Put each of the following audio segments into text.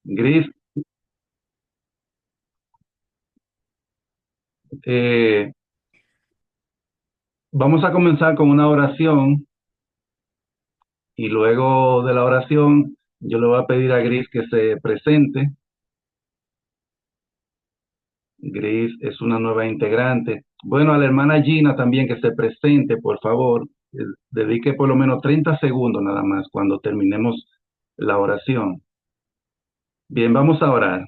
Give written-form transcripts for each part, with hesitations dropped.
Gris, eh, vamos a comenzar con una oración y luego de la oración yo le voy a pedir a Gris que se presente. Gris es una nueva integrante. Bueno, a la hermana Gina también que se presente, por favor. Dedique por lo menos 30 segundos nada más cuando terminemos la oración. Bien, vamos a orar.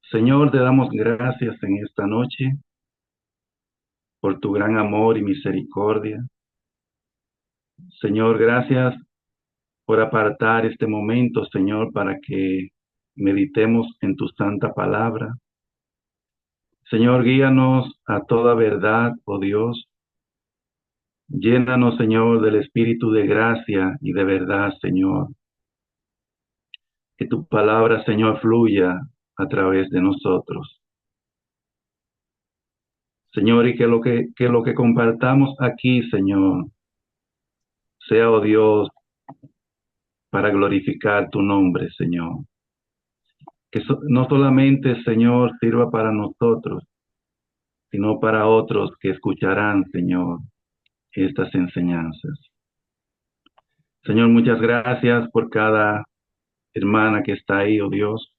Señor, te damos gracias en esta noche por tu gran amor y misericordia. Señor, gracias por apartar este momento, Señor, para que meditemos en tu santa palabra. Señor, guíanos a toda verdad, oh Dios. Llénanos, Señor, del espíritu de gracia y de verdad, Señor. Que tu palabra, Señor, fluya a través de nosotros. Señor, y que lo que compartamos aquí, Señor, sea, oh Dios, para glorificar tu nombre, Señor. No solamente, Señor, sirva para nosotros, sino para otros que escucharán, Señor, estas enseñanzas. Señor, muchas gracias por cada hermana que está ahí, oh Dios.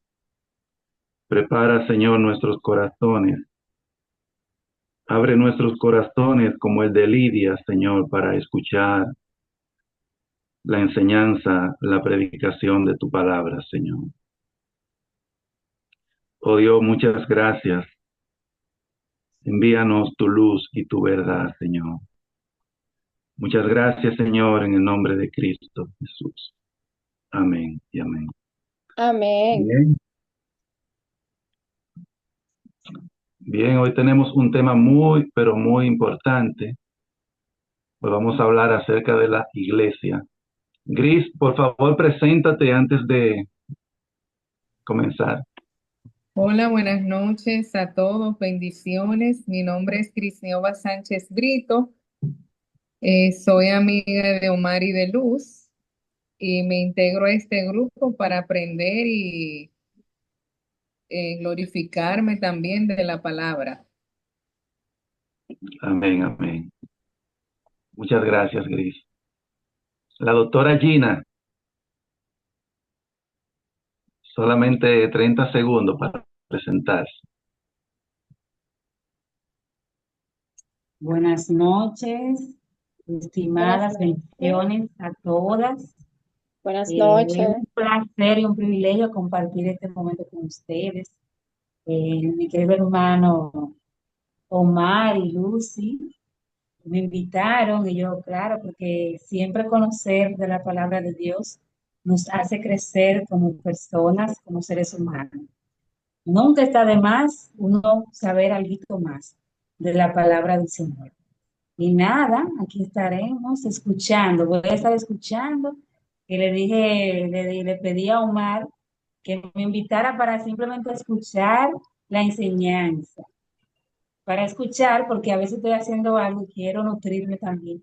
Prepara, Señor, nuestros corazones. Abre nuestros corazones como el de Lidia, Señor, para escuchar la enseñanza, la predicación de tu palabra, Señor. Oh Dios, muchas gracias. Envíanos tu luz y tu verdad, Señor. Muchas gracias, Señor, en el nombre de Cristo Jesús. Amén y amén. Amén. Bien, bien, hoy tenemos un tema muy, pero muy importante. Pues vamos a hablar acerca de la iglesia. Gris, por favor, preséntate antes de comenzar. Hola, buenas noches a todos, bendiciones. Mi nombre es Crisniova Sánchez Brito, soy amiga de Omar y de Luz y me integro a este grupo para aprender y glorificarme también de la palabra. Amén, amén. Muchas gracias, Gris. La doctora Gina, solamente 30 segundos para presentarse. Buenas noches, Buenas estimadas noches. bendiciones a todas. Buenas Es noches. un placer y un privilegio compartir este momento con ustedes. Mi querido hermano Omar y Lucy me invitaron y yo, claro, porque siempre conocer de la palabra de Dios nos hace crecer como personas, como seres humanos. Nunca está de más uno saber algo más de la palabra del Señor. Y nada, aquí estaremos escuchando. Voy a estar escuchando. Y le dije, le pedí a Omar que me invitara para simplemente escuchar la enseñanza. Para escuchar, porque a veces estoy haciendo algo y quiero nutrirme también.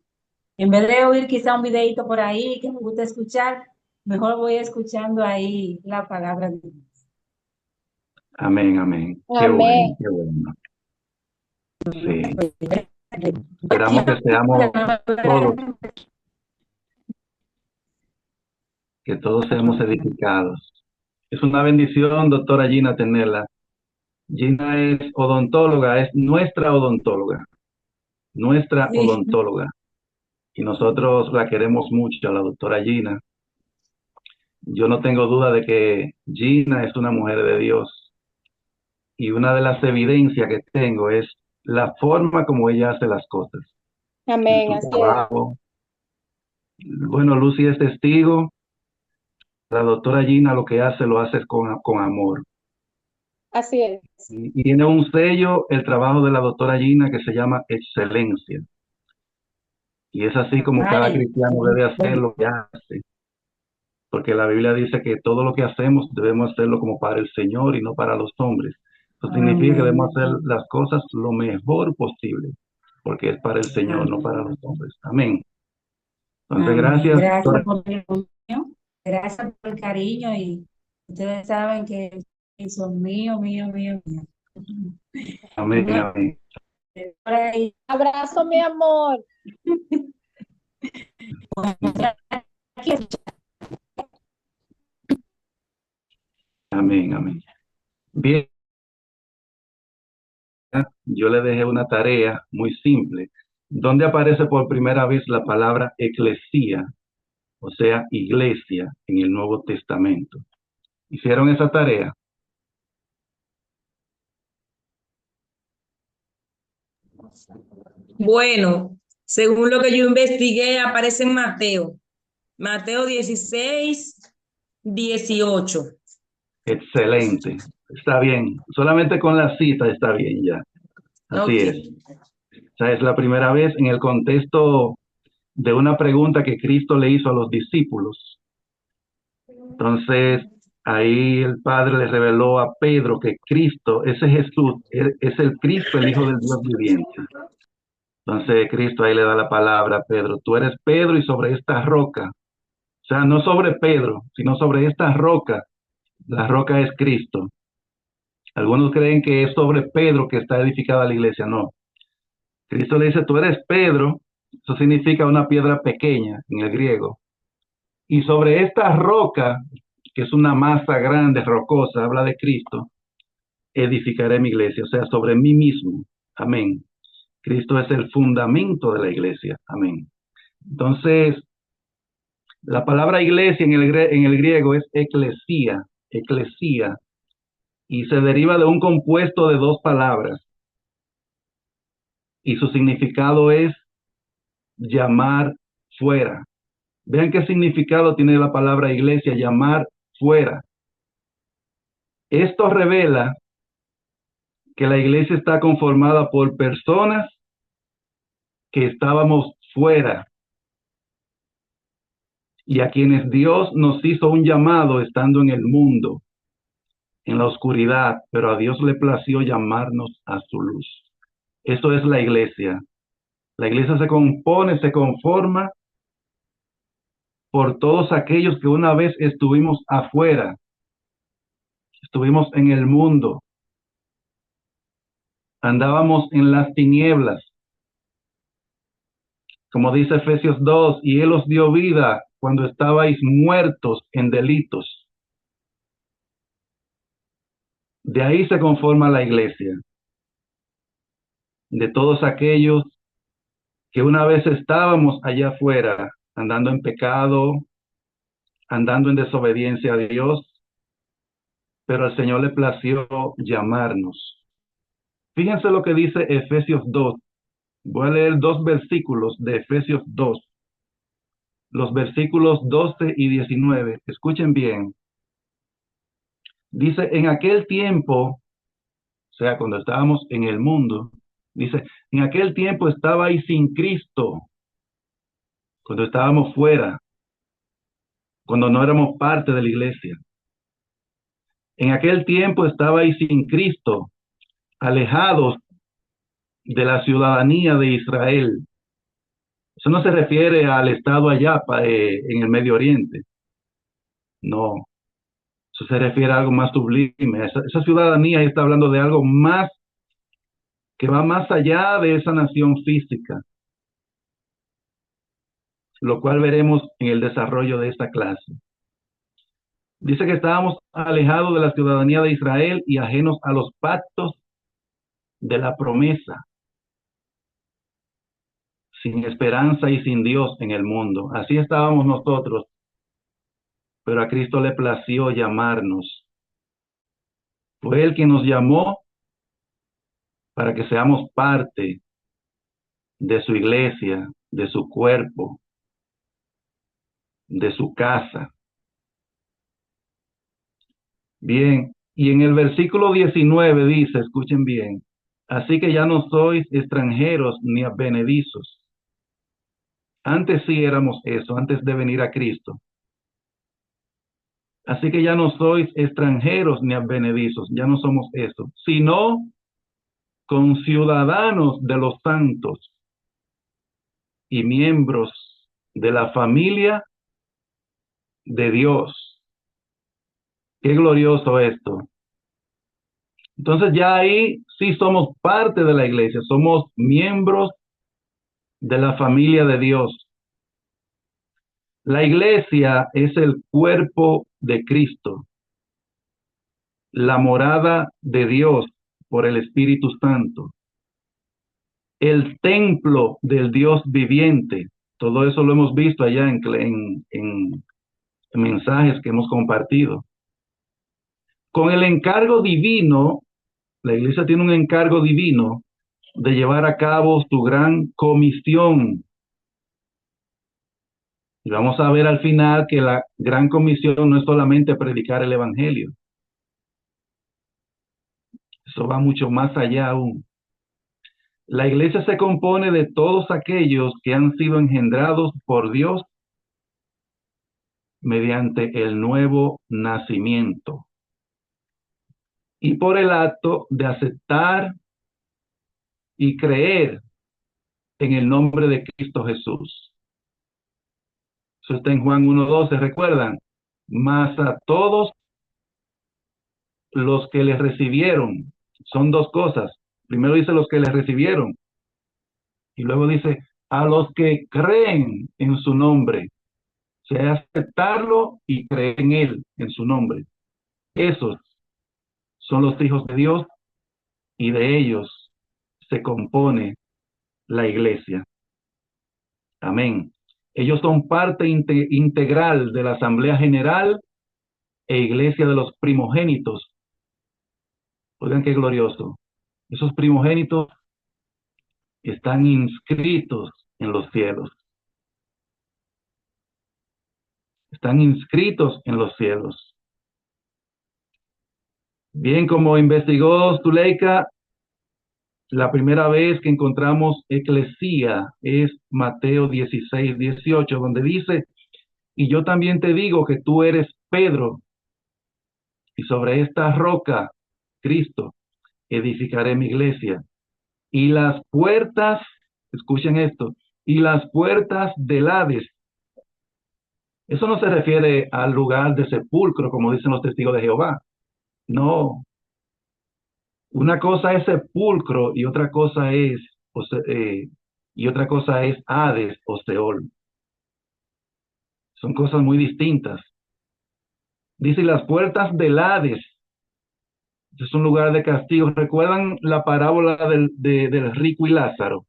En vez de oír quizá un videito por ahí que me gusta escuchar, mejor voy escuchando ahí la palabra de Dios. Amén, amén. Qué bueno, Amén. qué bueno. Sí, esperamos que todos seamos edificados. Es una bendición, doctora Gina, tenerla. Gina es odontóloga, es nuestra Sí. odontóloga. Y nosotros la queremos mucho, a la doctora Gina. Yo no tengo duda de que Gina es una mujer de Dios. Y una de las evidencias que tengo es la forma como ella hace las cosas en Amén. su Así es. trabajo. Bueno, Lucy es testigo. La doctora Gina lo que hace lo hace con amor. Así es. Y tiene un sello el trabajo de la doctora Gina que se llama excelencia. Y es así como cada Ay, cristiano debe hacer lo que hace. Porque la Biblia dice que todo lo que hacemos debemos hacerlo como para el Señor y no para los hombres. Eso significa que debemos hacer amén. las cosas lo mejor posible, porque es para el Señor, no para Amén. los hombres. Amén. Entonces, Amén. gracias, Gracias doctora. por el cariño, gracias por el cariño y Ustedes saben que son mío, mío, mío, mío. Amén, No, amén, por ahí, Abrazo, mi amor. aquí está. amén, amén. Bien, yo le dejé una tarea muy simple. ¿Dónde aparece por primera vez la palabra eclesía, o sea, iglesia, en el Nuevo Testamento? ¿Hicieron esa tarea? Bueno, según lo que yo investigué, aparece en Mateo 16, 18. Excelente. Está bien. Solamente con la cita está bien ya. Así Ok. es. O sea, es la primera vez en el contexto de una pregunta que Cristo le hizo a los discípulos. Entonces, ahí el Padre le reveló a Pedro que Cristo, ese Jesús, es el Cristo, el Hijo del Dios viviente. Entonces, Cristo ahí le da la palabra a Pedro. Tú eres Pedro y sobre esta roca, o sea, no sobre Pedro, sino sobre esta roca, la roca es Cristo. Algunos creen que es sobre Pedro que está edificada la iglesia. No. Cristo le dice, tú eres Pedro, eso significa una piedra pequeña en el griego. Y sobre esta roca, que es una masa grande, rocosa, habla de Cristo, edificaré mi iglesia, o sea, sobre mí mismo. Amén. Cristo es el fundamento de la iglesia. Amén. Entonces, la palabra iglesia en el griego es eclesía, eclesía, y se deriva de un compuesto de dos palabras, y su significado es llamar fuera. Vean qué significado tiene la palabra iglesia, llamar fuera. Esto revela que la iglesia está conformada por personas que estábamos fuera y a quienes Dios nos hizo un llamado estando en el mundo, en la oscuridad, pero a Dios le plació llamarnos a su luz. Eso es la iglesia. La iglesia se compone, se conforma por todos aquellos que una vez estuvimos afuera, estuvimos en el mundo, andábamos en las tinieblas, como dice Efesios 2, y Él os dio vida cuando estabais muertos en delitos. De ahí se conforma la iglesia, de todos aquellos que una vez estábamos allá afuera, andando en pecado, andando en desobediencia a Dios, pero al Señor le plació llamarnos. Fíjense lo que dice Efesios 2. Voy a leer dos versículos de Efesios 2, los versículos 12 y 19. Escuchen bien. Dice, en aquel tiempo, o sea, cuando estábamos en el mundo, dice, en aquel tiempo estabais sin Cristo, cuando estábamos fuera, cuando no éramos parte de la iglesia. En aquel tiempo estabais sin Cristo, alejados de la ciudadanía de Israel. Eso no se refiere al estado allá en el Medio Oriente. No, eso se refiere a algo más sublime. Esa ciudadanía está hablando de algo más que va más allá de esa nación física, lo cual veremos en el desarrollo de esta clase. Dice que estábamos alejados de la ciudadanía de Israel y ajenos a los pactos de la promesa, sin esperanza y sin Dios en el mundo. Así estábamos nosotros, pero a Cristo le plació llamarnos. Fue Él quien nos llamó para que seamos parte de su iglesia, de su cuerpo, de su casa. Bien, y en el versículo 19 dice, escuchen bien, así que ya no sois extranjeros ni advenedizos. Antes sí éramos eso, antes de venir a Cristo. Así que ya no sois extranjeros ni advenedizos, ya no somos eso, sino conciudadanos de los santos y miembros de la familia de Dios, Qué glorioso esto. Entonces ya ahí sí somos parte de la iglesia, somos miembros de la familia de Dios. La iglesia es el cuerpo de Cristo, la morada de Dios por el Espíritu Santo, el templo del Dios viviente. Todo eso lo hemos visto allá en mensajes que hemos compartido. Con el encargo divino, la iglesia tiene un encargo divino de llevar a cabo su gran comisión. Y vamos a ver al final que la gran comisión no es solamente predicar el evangelio. Eso va mucho más allá aún. La iglesia se compone de todos aquellos que han sido engendrados por Dios mediante el nuevo nacimiento y por el acto de aceptar y creer en el nombre de Cristo Jesús. Eso está en Juan 1:12, ¿recuerdan? Mas a todos los que les recibieron, son dos cosas. Primero dice los que les recibieron y luego dice a los que creen en su nombre. O sea, aceptarlo y creer en él, en su nombre. Esos son los hijos de Dios y de ellos se compone la iglesia. Amén. Ellos son parte integral de la Asamblea General e Iglesia de los primogénitos. Oigan qué glorioso. Esos primogénitos están inscritos en los cielos. Están inscritos en los cielos. Bien, como investigó Zuleika, la primera vez que encontramos eclesía es Mateo 16:18, donde dice, y yo también te digo que tú eres Pedro, y sobre esta roca, Cristo, edificaré mi iglesia. Y las puertas, escuchen esto, y las puertas del Hades. Eso no se refiere al lugar de sepulcro, como dicen los testigos de Jehová. No. Una cosa es sepulcro y otra cosa es, Hades o Seol. Son cosas muy distintas. Dice, las puertas del Hades. Es un lugar de castigo. ¿Recuerdan la parábola del rico y Lázaro?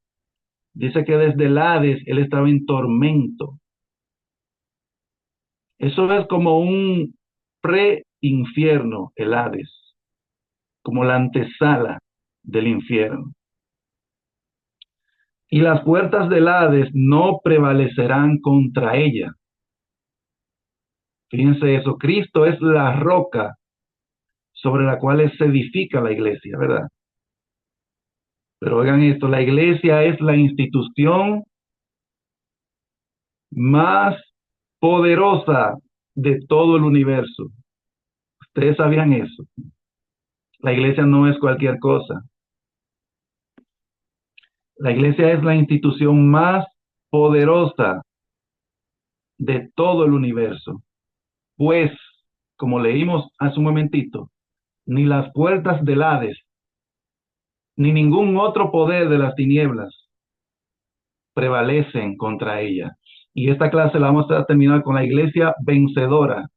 Dice que desde el Hades él estaba en tormento. Eso es como un pre-infierno, el Hades, como la antesala del infierno. Y las puertas del Hades no prevalecerán contra ella. Fíjense eso, Cristo es la roca sobre la cual se edifica la iglesia, ¿verdad? Pero oigan esto, la iglesia es la institución más poderosa de todo el universo. ¿Ustedes sabían eso? La iglesia no es cualquier cosa. La iglesia es la institución más poderosa de todo el universo. Pues, como leímos hace un momentito, ni las puertas del Hades, ni ningún otro poder de las tinieblas prevalecen contra ella. Y esta clase la vamos a terminar con la iglesia vencedora.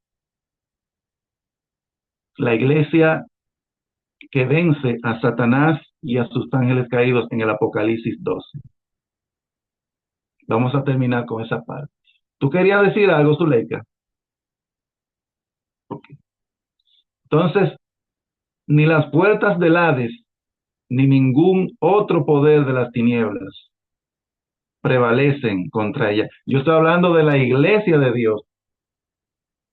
La iglesia que vence a Satanás y a sus ángeles caídos en el Apocalipsis 12. Vamos a terminar con esa parte. ¿Tú querías decir algo, Zuleika? Okay. Entonces, ni las puertas del Hades, ni ningún otro poder de las tinieblas prevalecen contra ella. Yo estoy hablando de la iglesia de Dios,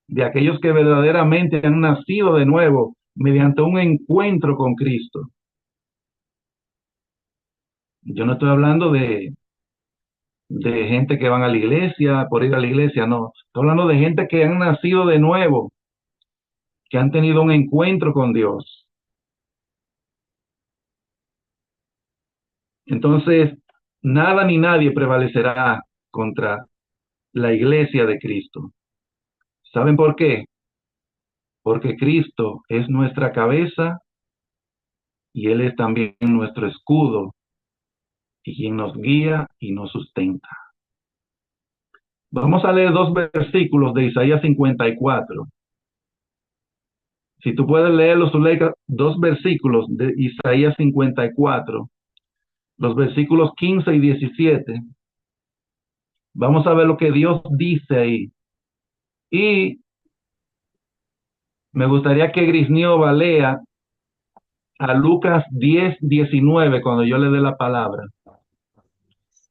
de aquellos que verdaderamente han nacido de nuevo mediante un encuentro con Cristo. Yo no estoy hablando de gente que van a la iglesia por ir a la iglesia, no. Estoy hablando de gente que han nacido de nuevo, que han tenido un encuentro con Dios. Entonces, nada ni nadie prevalecerá contra la iglesia de Cristo. ¿Saben por qué? porque Cristo es nuestra cabeza y Él es también nuestro escudo y quien nos guía y nos sustenta. Vamos a leer dos versículos de Isaías 54. Si tú puedes leerlos, Zuleika, dos versículos de Isaías 54, los versículos 15 y 17. Vamos a ver lo que Dios dice ahí. Y me gustaría que Grisniova lea a Lucas 10:19 cuando yo le dé la palabra.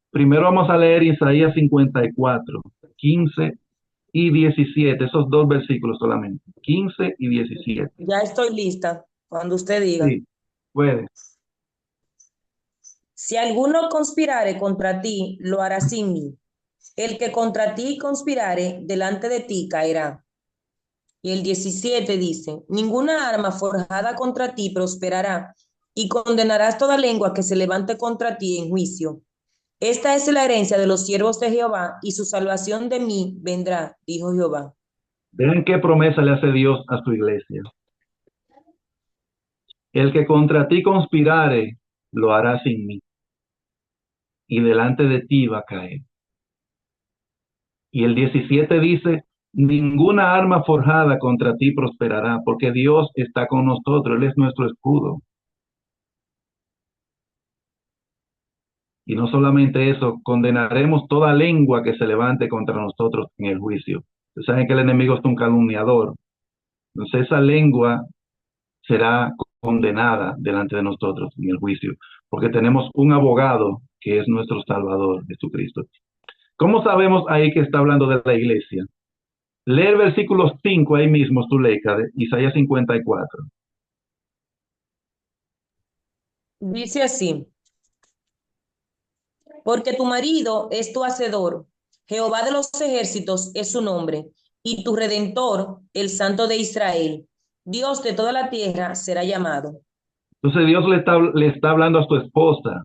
Primero vamos a leer Isaías 54, 15 y 17, esos dos versículos solamente, 15 y 17. Ya estoy lista, cuando usted diga. Sí, puede. Si alguno conspirare contra ti, lo hará sin mí. El que contra ti conspirare, delante de ti caerá. Y el 17 dice, ninguna arma forjada contra ti prosperará, y condenarás toda lengua que se levante contra ti en juicio. Esta es la herencia de los siervos de Jehová, y su salvación de mí vendrá, dijo Jehová. Vean qué promesa le hace Dios a su iglesia. El que contra ti conspirare, lo hará sin mí, y delante de ti va a caer. Y el 17 dice, ninguna arma forjada contra ti prosperará, porque Dios está con nosotros, Él es nuestro escudo. Y no solamente eso, condenaremos toda lengua que se levante contra nosotros en el juicio. Ustedes saben que el enemigo es un calumniador. Entonces esa lengua será condenada delante de nosotros en el juicio, porque tenemos un abogado que es nuestro Salvador, Jesucristo. ¿Cómo sabemos ahí que está hablando de la iglesia? Lee el versículo 5 ahí mismo, Zuleika, de Isaías 54. Dice así, porque tu marido es tu hacedor, Jehová de los ejércitos es su nombre, y tu redentor, el Santo de Israel, Dios de toda la tierra será llamado. Entonces Dios le está hablando a su esposa,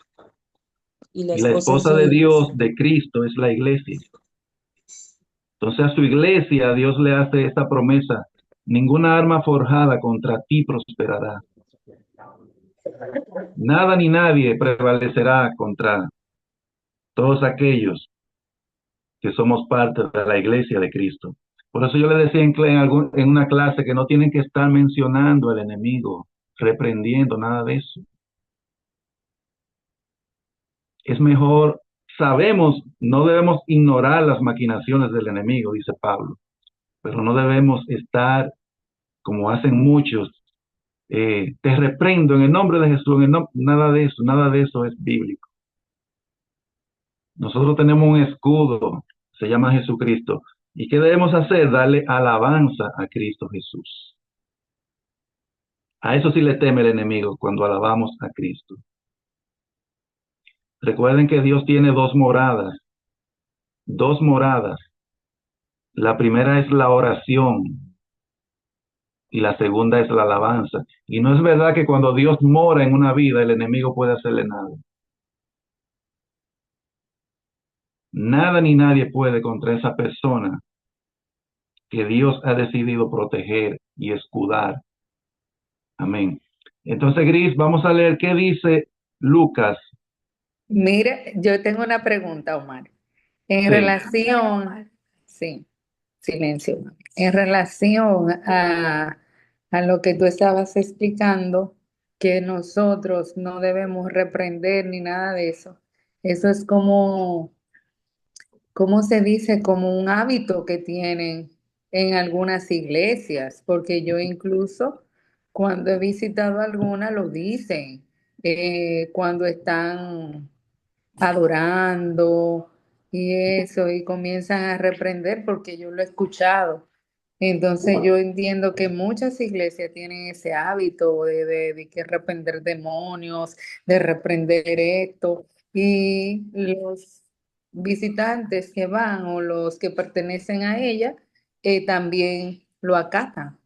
Y la y la esposa es esposa su de Dios, iglesia. de Cristo, es la iglesia. Entonces a su iglesia Dios le hace esta promesa, ninguna arma forjada contra ti prosperará. Nada ni nadie prevalecerá contra todos aquellos que somos parte de la iglesia de Cristo. Por eso yo le decía en una clase que no tienen que estar mencionando al enemigo, reprendiendo, nada de eso. Es mejor, sabemos, no debemos ignorar las maquinaciones del enemigo, dice Pablo, pero no debemos estar, como hacen muchos, te reprendo en el nombre de Jesús, nada de eso es bíblico. Nosotros tenemos un escudo, se llama Jesucristo. ¿Y qué debemos hacer? Darle alabanza a Cristo Jesús. A eso sí le teme el enemigo cuando alabamos a Cristo. Recuerden que Dios tiene dos moradas. Dos moradas. La primera es la oración y la segunda es la alabanza. Y no es verdad que cuando Dios mora en una vida, el enemigo puede hacerle nada. Nada ni nadie puede contra esa persona que Dios ha decidido proteger y escudar. Amén. Entonces, Gris, vamos a leer qué dice Lucas. Mira, yo tengo una pregunta, Omar. En Sí, relación, sí, silencio, mami. En relación a lo que tú estabas explicando, que nosotros no debemos reprender ni nada de eso. Eso es como, ¿cómo se dice? Como un hábito que tienen en algunas iglesias, porque yo incluso cuando he visitado alguna lo dicen, cuando están adorando y eso, y comienzan a reprender porque yo lo he escuchado. Entonces yo entiendo que muchas iglesias tienen ese hábito de que reprender demonios, de reprender esto, y los visitantes que van o los que pertenecen a ella también lo acatan.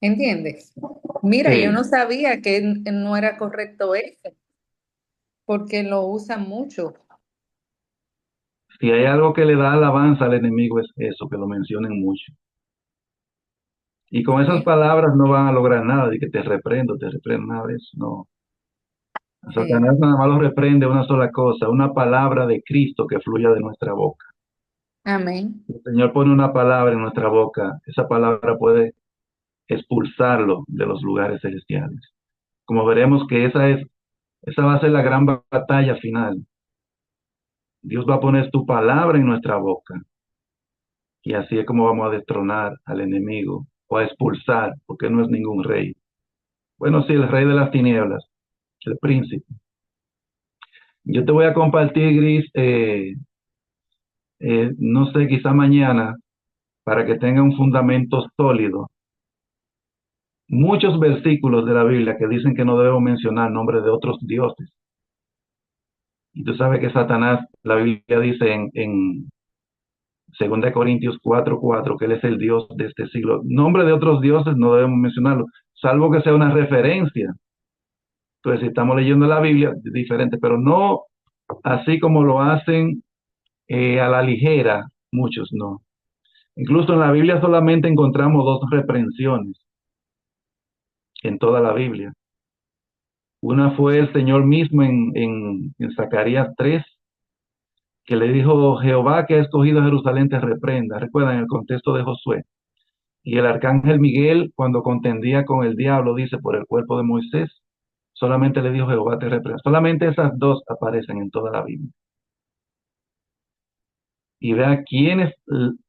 ¿Entiendes? Mira, yo no sí. sabía que no era correcto eso, porque lo usan mucho. Si hay algo que le da alabanza al enemigo es eso, que lo mencionen mucho. Y con esas Sí, palabras no van a lograr nada, de que te reprendo, nada de eso, no. A sí. Satanás nada más lo reprende una sola cosa, una palabra de Cristo que fluya de nuestra boca. Amén. Si el Señor pone una palabra en nuestra boca, esa palabra puede expulsarlo de los lugares celestiales. Como veremos que esa va a ser la gran batalla final. Dios va a poner tu palabra en nuestra boca y así es como vamos a destronar al enemigo o a expulsar, porque no es ningún rey. Bueno, sí, el rey de las tinieblas, el príncipe. Yo te voy a compartir, Gris, no sé, quizá mañana, para que tenga un fundamento sólido, muchos versículos de la Biblia que dicen que no debemos mencionar nombres de otros dioses. Y tú sabes que Satanás, la Biblia dice en 2 Corintios 4:4 que él es el Dios de este siglo. Nombre de otros dioses no debemos mencionarlo, salvo que sea una referencia. Entonces, si estamos leyendo la Biblia, es diferente, pero no así como lo hacen a la ligera, muchos no. Incluso en la Biblia solamente encontramos dos reprensiones en toda la Biblia. Una fue el Señor mismo en Zacarías 3, que le dijo, Jehová que ha escogido a Jerusalén te reprenda. Recuerdan el contexto de Josué. Y el arcángel Miguel, cuando contendía con el diablo, dice, por el cuerpo de Moisés, solamente le dijo, Jehová te reprenda. Solamente esas dos aparecen en toda la Biblia. Y vea quiénes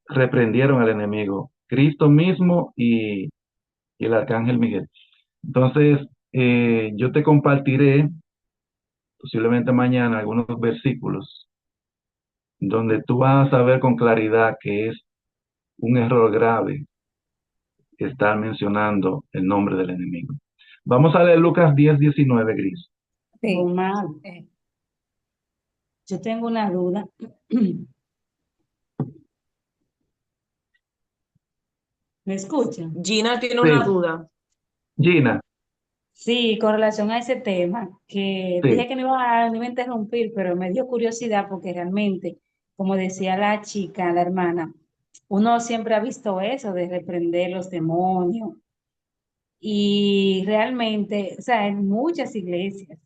reprendieron al enemigo, Cristo mismo y el arcángel Miguel. Entonces, yo te compartiré posiblemente mañana algunos versículos donde tú vas a saber con claridad que es un error grave estar mencionando el nombre del enemigo. Vamos a leer Lucas 10:19, Gris. Sí. Omar, Eh, yo tengo una duda. ¿Me escuchan? Gina tiene una Sí, duda. Gina, Sí, con relación a ese tema, que sí, dije que no iba a interrumpir, pero me dio curiosidad porque realmente, como decía la chica, la hermana, uno siempre ha visto eso de reprender los demonios y realmente, o sea, en muchas iglesias.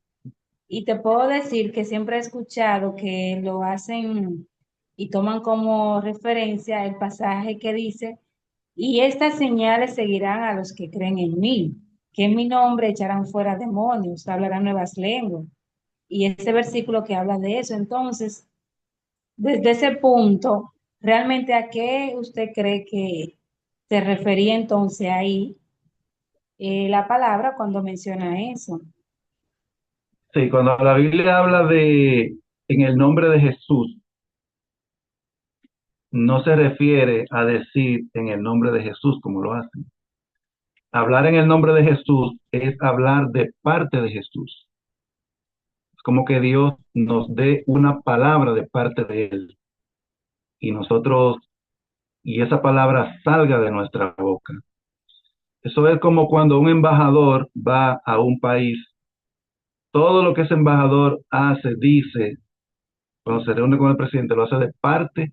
Y te puedo decir que siempre he escuchado que lo hacen y toman como referencia el pasaje que dice, y estas señales seguirán a los que creen en mí, que en mi nombre echarán fuera demonios, hablarán nuevas lenguas. Y ese versículo que habla de eso. Entonces, desde ese punto, ¿realmente a qué usted cree que se refería entonces ahí la palabra cuando menciona eso? sí, cuando la Biblia habla de en el nombre de Jesús, no se refiere a decir en el nombre de Jesús como lo hacen. Hablar en el nombre de Jesús es hablar de parte de Jesús. Es como que Dios nos dé una palabra de parte de Él y nosotros, y esa palabra salga de nuestra boca. Eso es como cuando un embajador va a un país, todo lo que ese embajador hace, dice, cuando se reúne con el presidente, lo hace de parte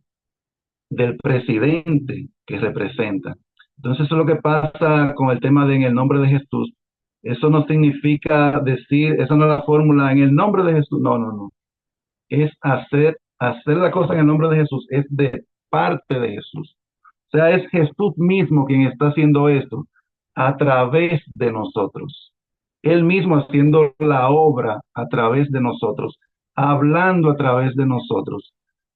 del presidente que representa. Entonces, eso es lo que pasa con el tema de en el nombre de Jesús. Eso no significa decir, esa no es la fórmula en el nombre de Jesús. No, no, no. Es hacer la cosa en el nombre de Jesús, es de parte de Jesús. O sea, es Jesús mismo quien está haciendo esto a través de nosotros. Él mismo haciendo la obra a través de nosotros, hablando a través de nosotros.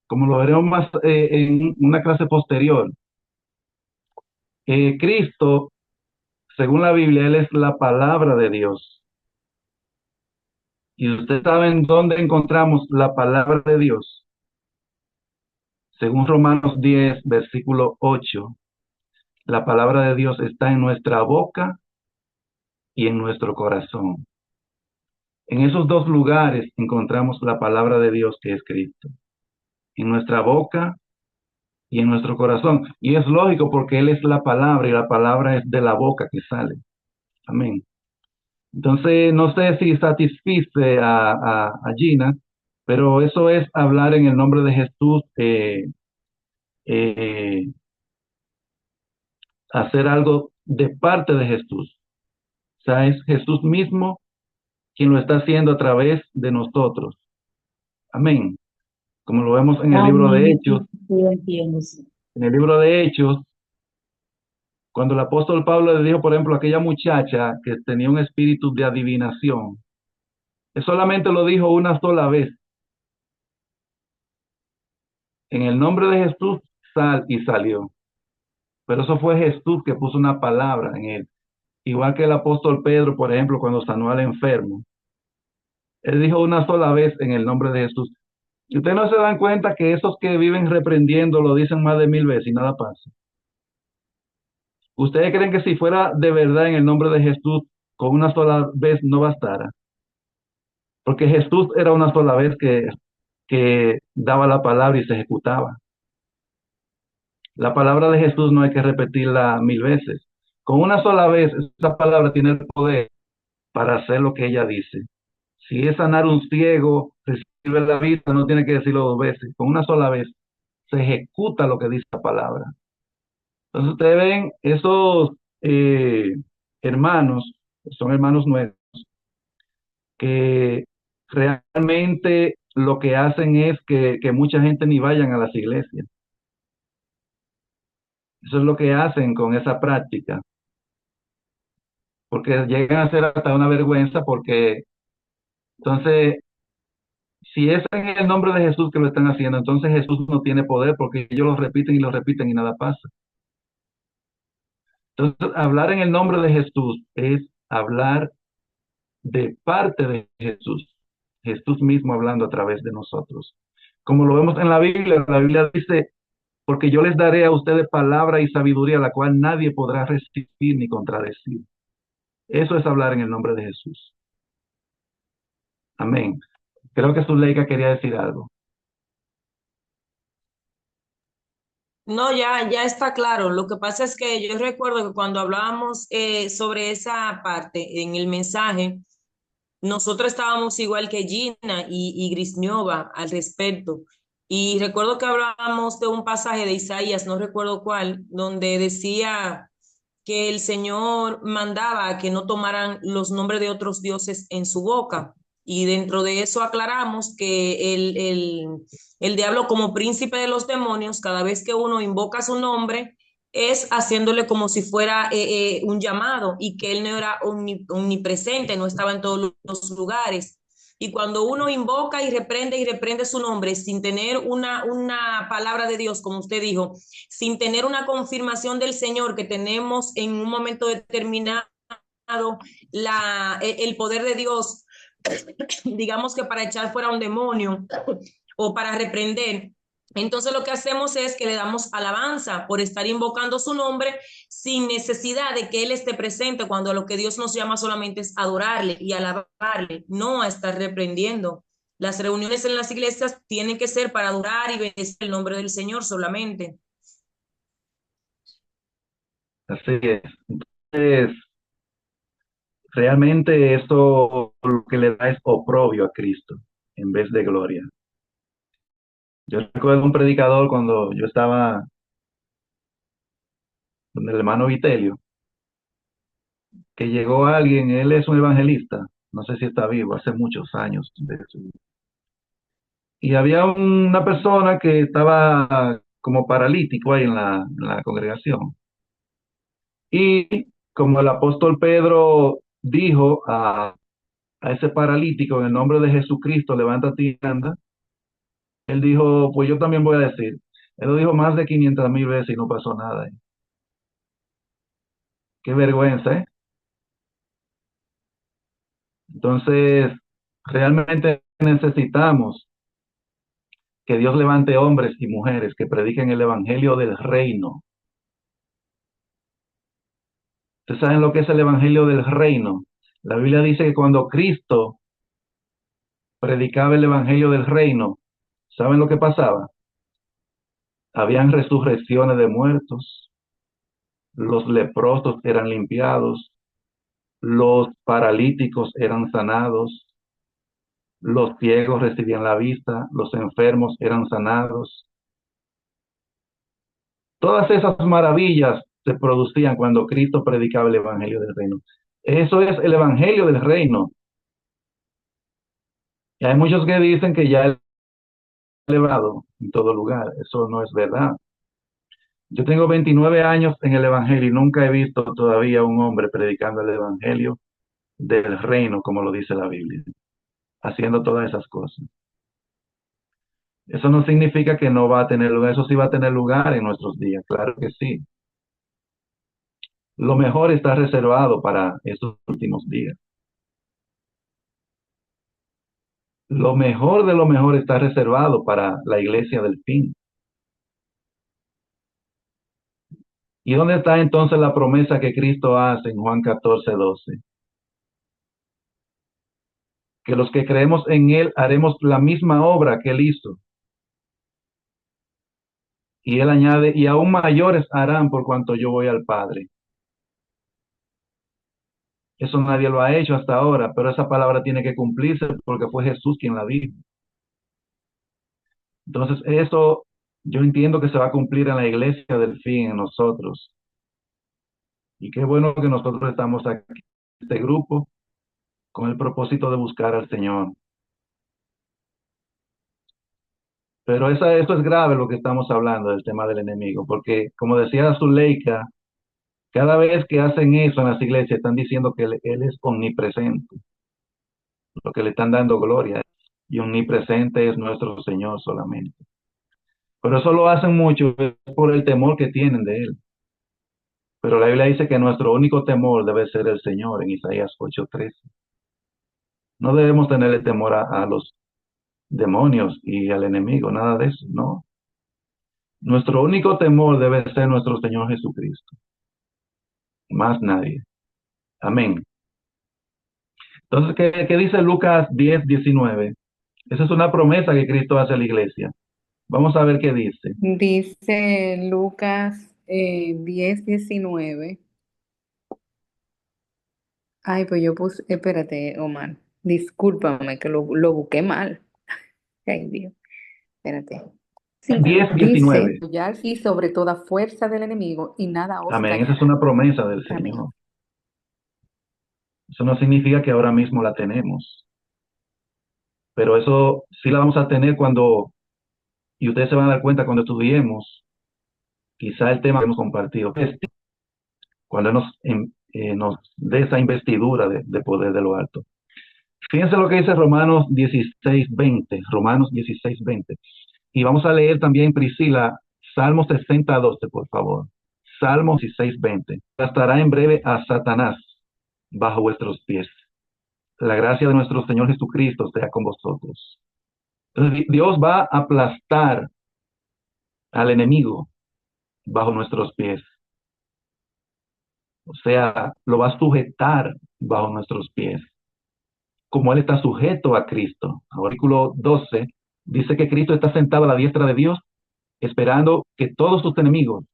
Como lo veremos más en una clase posterior. Cristo, según la Biblia, Él es la palabra de Dios. Y ustedes saben dónde encontramos la palabra de Dios. Según Romanos 10, versículo 8, la palabra de Dios está en nuestra boca y en nuestro corazón. En esos dos lugares encontramos la palabra de Dios que es Cristo, en nuestra boca y en nuestro corazón. Y es lógico porque Él es la palabra y la palabra es de la boca que sale. Amén. Entonces, no sé si satisfice a Gina, pero eso es hablar en el nombre de Jesús, eh, hacer algo de parte de Jesús. O sea, es Jesús mismo quien lo está haciendo a través de nosotros. Amén. Como lo vemos en el libro de Amén. Hechos. Sí, entiendo, sí. En el libro de Hechos, cuando el apóstol Pablo le dijo, por ejemplo, a aquella muchacha que tenía un espíritu de adivinación, él solamente lo dijo una sola vez. En el nombre de Jesús, sal, y salió. Pero eso fue Jesús que puso una palabra en él. Igual que el apóstol Pedro, por ejemplo, cuando sanó al enfermo. Él dijo una sola vez en el nombre de Jesús. Y ustedes no se dan cuenta que esos que viven reprendiendo lo dicen más de 1000 veces y nada pasa. ¿Ustedes creen que si fuera de verdad en el nombre de Jesús, con una sola vez no bastara? Porque Jesús era una sola vez que daba la palabra y se ejecutaba. La palabra de Jesús no hay que repetirla 1000 veces. Con una sola vez, esa palabra tiene el poder para hacer lo que ella dice. Si es sanar un ciego, recibe la vista, no tiene que decirlo 2 veces. Con una sola vez se ejecuta lo que dice la palabra. Entonces ustedes ven esos hermanos, son hermanos nuestros, que realmente lo que hacen es que mucha gente ni vayan a las iglesias. Eso es lo que hacen con esa práctica, porque llegan a ser hasta una vergüenza, porque entonces, si es en el nombre de Jesús que lo están haciendo, entonces Jesús no tiene poder, porque ellos lo repiten y nada pasa. Entonces, hablar en el nombre de Jesús es hablar de parte de Jesús, Jesús mismo hablando a través de nosotros. Como lo vemos en la Biblia dice, porque yo les daré a ustedes palabra y sabiduría, la cual nadie podrá resistir ni contradecir. Eso es hablar en el nombre de Jesús. Amén. Creo que Zuleika quería decir algo. No, ya está claro. Lo que pasa es que yo recuerdo que cuando hablábamos sobre esa parte en el mensaje, nosotros estábamos igual que Gina y Grisniova al respecto. Y recuerdo que hablábamos de un pasaje de Isaías, no recuerdo cuál, donde decía que el Señor mandaba a que no tomaran los nombres de otros dioses en su boca. Y dentro de eso aclaramos que el diablo como príncipe de los demonios, cada vez que uno invoca su nombre, es haciéndole como si fuera un llamado y que él no era omnipresente, no estaba en todos los lugares. Y cuando uno invoca y reprende su nombre sin tener una palabra de Dios, como usted dijo, sin tener una confirmación del Señor que tenemos en un momento determinado, el poder de Dios, digamos que para echar fuera un demonio o para reprender. Entonces lo que hacemos es que le damos alabanza por estar invocando su nombre sin necesidad de que Él esté presente, cuando lo que Dios nos llama solamente es adorarle y alabarle, no a estar reprendiendo. Las reuniones en las iglesias tienen que ser para adorar y bendecir el nombre del Señor solamente. Así es. Entonces, realmente eso lo que le da es oprobio a Cristo en vez de gloria. Yo recuerdo un predicador cuando yo estaba con el hermano Vitelio, que llegó alguien, él es un evangelista, no sé si está vivo, hace muchos años de eso. Y había una persona que estaba como paralítico ahí en la congregación. Y como el apóstol Pedro dijo a ese paralítico en el nombre de Jesucristo, levántate y anda, él dijo, pues yo también voy a decir. Él lo dijo más de 500,000 veces y no pasó nada. Qué vergüenza, ¿eh? Entonces, realmente necesitamos que Dios levante hombres y mujeres que prediquen el evangelio del reino. ¿Ustedes saben lo que es el evangelio del reino? La Biblia dice que cuando Cristo predicaba el evangelio del reino, ¿saben lo que pasaba? Habían resurrecciones de muertos, los leprosos eran limpiados, los paralíticos eran sanados, los ciegos recibían la vista, los enfermos eran sanados. Todas esas maravillas se producían cuando Cristo predicaba el evangelio del reino. Eso es el evangelio del reino. Y hay muchos que dicen que ya es elevado en todo lugar. Eso no es verdad. Yo tengo 29 años en el evangelio y nunca he visto todavía un hombre predicando el evangelio del reino, como lo dice la Biblia, haciendo todas esas cosas. Eso no significa que no va a tener lugar, eso sí va a tener lugar en nuestros días, claro que sí. Lo mejor está reservado para estos últimos días. Lo mejor de lo mejor está reservado para la iglesia del fin. ¿Y dónde está entonces la promesa que Cristo hace en Juan 14:12? Que los que creemos en Él haremos la misma obra que Él hizo. Y Él añade, y aún mayores harán por cuanto yo voy al Padre. Eso nadie lo ha hecho hasta ahora, pero esa palabra tiene que cumplirse porque fue Jesús quien la dijo. Entonces, eso yo entiendo que se va a cumplir en la iglesia del fin, en nosotros. Y qué bueno que nosotros estamos aquí, este grupo, con el propósito de buscar al Señor. Pero eso es grave lo que estamos hablando del tema del enemigo, porque como decía Zuleika, cada vez que hacen eso en las iglesias están diciendo que él es omnipresente, lo que le están dando gloria. Y omnipresente es nuestro Señor solamente. Pero eso lo hacen mucho por el temor que tienen de Él. Pero la Biblia dice que nuestro único temor debe ser el Señor en Isaías 8:13. No debemos tenerle temor a los demonios y al enemigo, nada de eso, no. Nuestro único temor debe ser nuestro Señor Jesucristo. Más nadie. Amén. Entonces, ¿qué dice Lucas 10:19? Esa es una promesa que Cristo hace a la iglesia. Vamos a ver qué dice. Dice Lucas 10:19. Ay, pues yo puse, espérate, Omar, discúlpame que lo busqué mal. Ay, Dios, espérate. Sí, 10:19. dice, ya sí sobre toda fuerza del enemigo y nada os Amén. Esa es dañará. una promesa del Amén. Señor. Eso no significa que ahora mismo la tenemos. Pero eso sí la vamos a tener cuando, y ustedes se van a dar cuenta cuando estudiemos, quizá el tema que hemos compartido, cuando nos dé esa investidura de poder de lo alto. Fíjense lo que dice Romanos 16:20, Romanos 16:20. Y vamos a leer también, Priscila, Salmos 60:12, por favor. Salmos 16:20. Aplastará en breve a Satanás bajo vuestros pies. La gracia de nuestro Señor Jesucristo sea con vosotros. Entonces, Dios va a aplastar al enemigo bajo nuestros pies. O sea, lo va a sujetar bajo nuestros pies, como Él está sujeto a Cristo. Artículo 12 dice que Cristo está sentado a la diestra de Dios, esperando que todos sus enemigos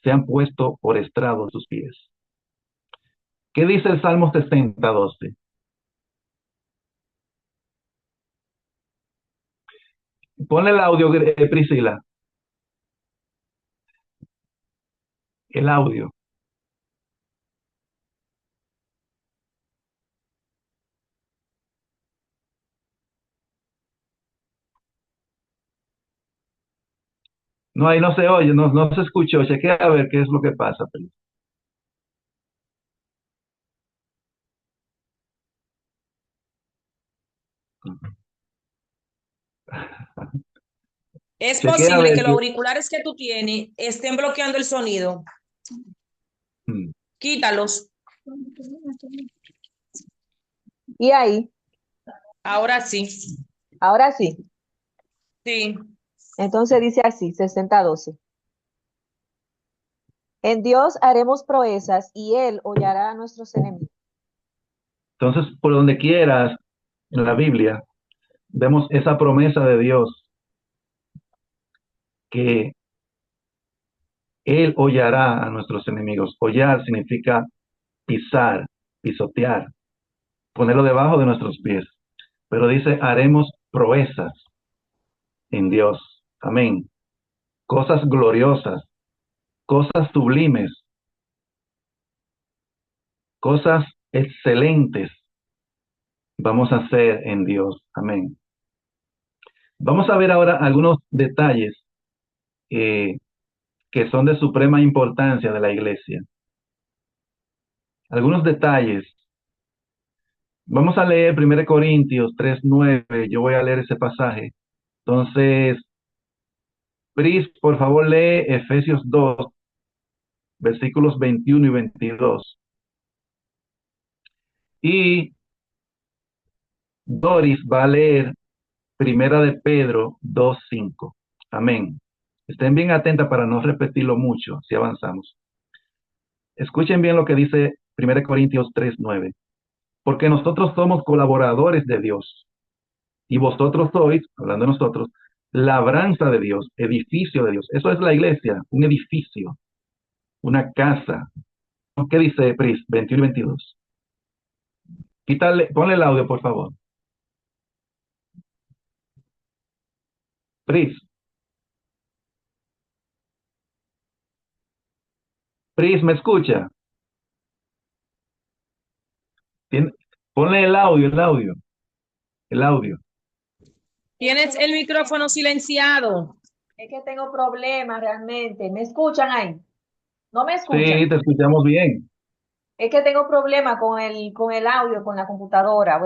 sean puestos por estrado de sus pies. ¿Qué dice el Salmo 60:12? Ponle el audio, Priscila. El audio. No, ahí no se oye, no se escuchó. Chequea a ver qué es lo que pasa, Pri. Es Chequea a posible ver que los auriculares que tú tienes estén bloqueando el sonido. Quítalos. Y ahí, Ahora sí. ahora sí. Sí. Entonces dice así, 60:12. En Dios haremos proezas y Él hollará a nuestros enemigos. Entonces, por donde quieras en la Biblia, vemos esa promesa de Dios que Él hollará a nuestros enemigos. Hollar significa pisar, pisotear, ponerlo debajo de nuestros pies. Pero dice, haremos proezas en Dios. Amén. Cosas gloriosas, cosas sublimes Cosas excelentes vamos a hacer en Dios. Amén. Vamos a ver ahora algunos detalles eh, que son de suprema importancia de la iglesia. Algunos detalles. Vamos a leer 1 Corintios 3:9. Yo voy a leer ese pasaje. Entonces, Pris, por favor, lee Efesios 2, versículos 21 y 22. Y Doris va a leer Primera de Pedro 2:5. Amén. Estén bien atentas para no repetirlo mucho si avanzamos. Escuchen bien lo que dice 1 Corintios 3:9. Porque nosotros somos colaboradores de Dios y vosotros sois, hablando de nosotros, labranza de Dios, edificio de Dios. Eso es la iglesia, un edificio, una casa. ¿Qué dice Pris? 21 y 22. Quítale, ponle el audio, por favor. Pris, Pris, ¿me escucha? Tien- Ponle el audio, el audio, el audio. Tienes el micrófono silenciado. Es que tengo problemas realmente. ¿Me escuchan ahí? ¿No me Sí, escuchan? te escuchamos bien. Es que tengo problemas con el audio, con la computadora.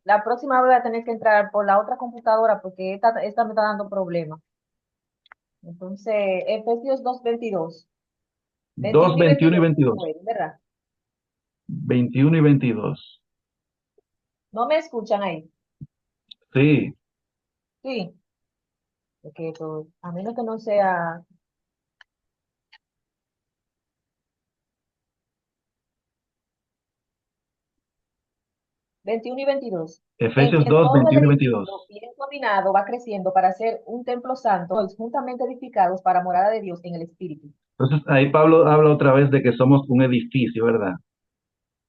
La próxima vez voy a tener que entrar por la otra computadora porque esta me está dando problemas. Entonces, Efesios 2:22. 2, 21 y 21 y 22, 22. ¿verdad? 21 y 22. ¿No me escuchan ahí? Sí, Sí. Porque a menos que no sea 21 y 22. En Efesios quien 2, todo el 21 y edificio 22. bien combinado va creciendo para ser un templo santo, sois juntamente edificados para morada de Dios en el Espíritu. Entonces ahí Pablo habla otra vez de que somos un edificio, ¿verdad?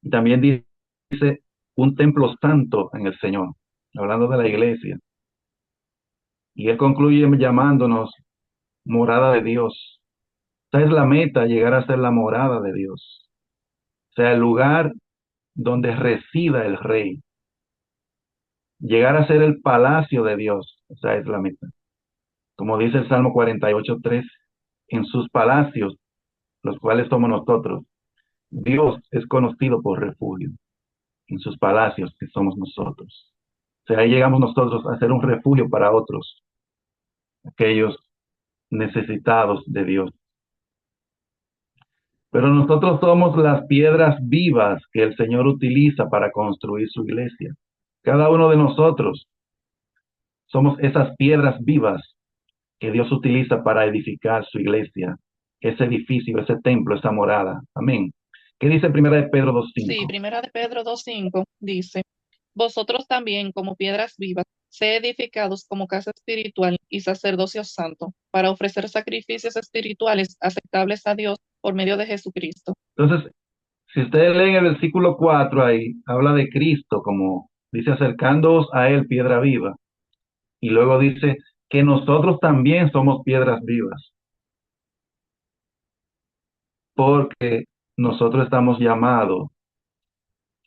Y también dice un templo santo en el Señor, hablando de la iglesia. Y él concluye llamándonos morada de Dios. Esa es la meta, llegar a ser la morada de Dios. O sea, el lugar donde resida el rey. Llegar a ser el palacio de Dios. Esa es la meta. Como dice el Salmo 48:3, en sus palacios, los cuales somos nosotros, Dios es conocido por refugio. En sus palacios, que somos nosotros. O sea, ahí llegamos nosotros a ser un refugio para otros, aquellos necesitados de Dios. Pero nosotros somos las piedras vivas que el Señor utiliza para construir su iglesia. Cada uno de nosotros somos esas piedras vivas que Dios utiliza para edificar su iglesia, ese edificio, ese templo, esa morada. Amén. ¿Qué dice Primera de Pedro Sí, 2:5? Primera de Pedro 2:5 dice, vosotros también como piedras vivas, sed edificados como casa espiritual y sacerdocio santo, para ofrecer sacrificios espirituales aceptables a Dios por medio de Jesucristo. Entonces, si ustedes leen el versículo 4 ahí, habla de Cristo como dice acercándoos a Él, piedra viva. Y luego dice que nosotros también somos piedras vivas, porque nosotros estamos llamados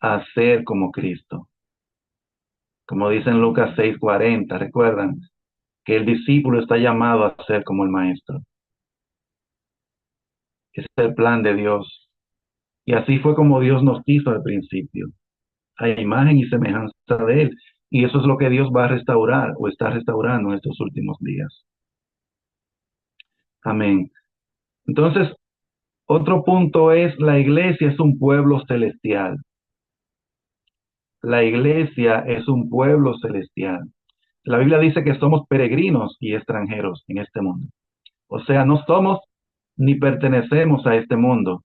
a ser como Cristo. Como dice en Lucas 6:40, recuerdan que el discípulo está llamado a ser como el maestro. Ese es el plan de Dios. Y así fue como Dios nos hizo al principio, a imagen y semejanza de Él. Y eso es lo que Dios va a restaurar o está restaurando en estos últimos días. Amén. Entonces, otro punto es, la iglesia es un pueblo celestial. La iglesia es un pueblo celestial. La Biblia dice que somos peregrinos y extranjeros en este mundo. O sea, no somos ni pertenecemos a este mundo,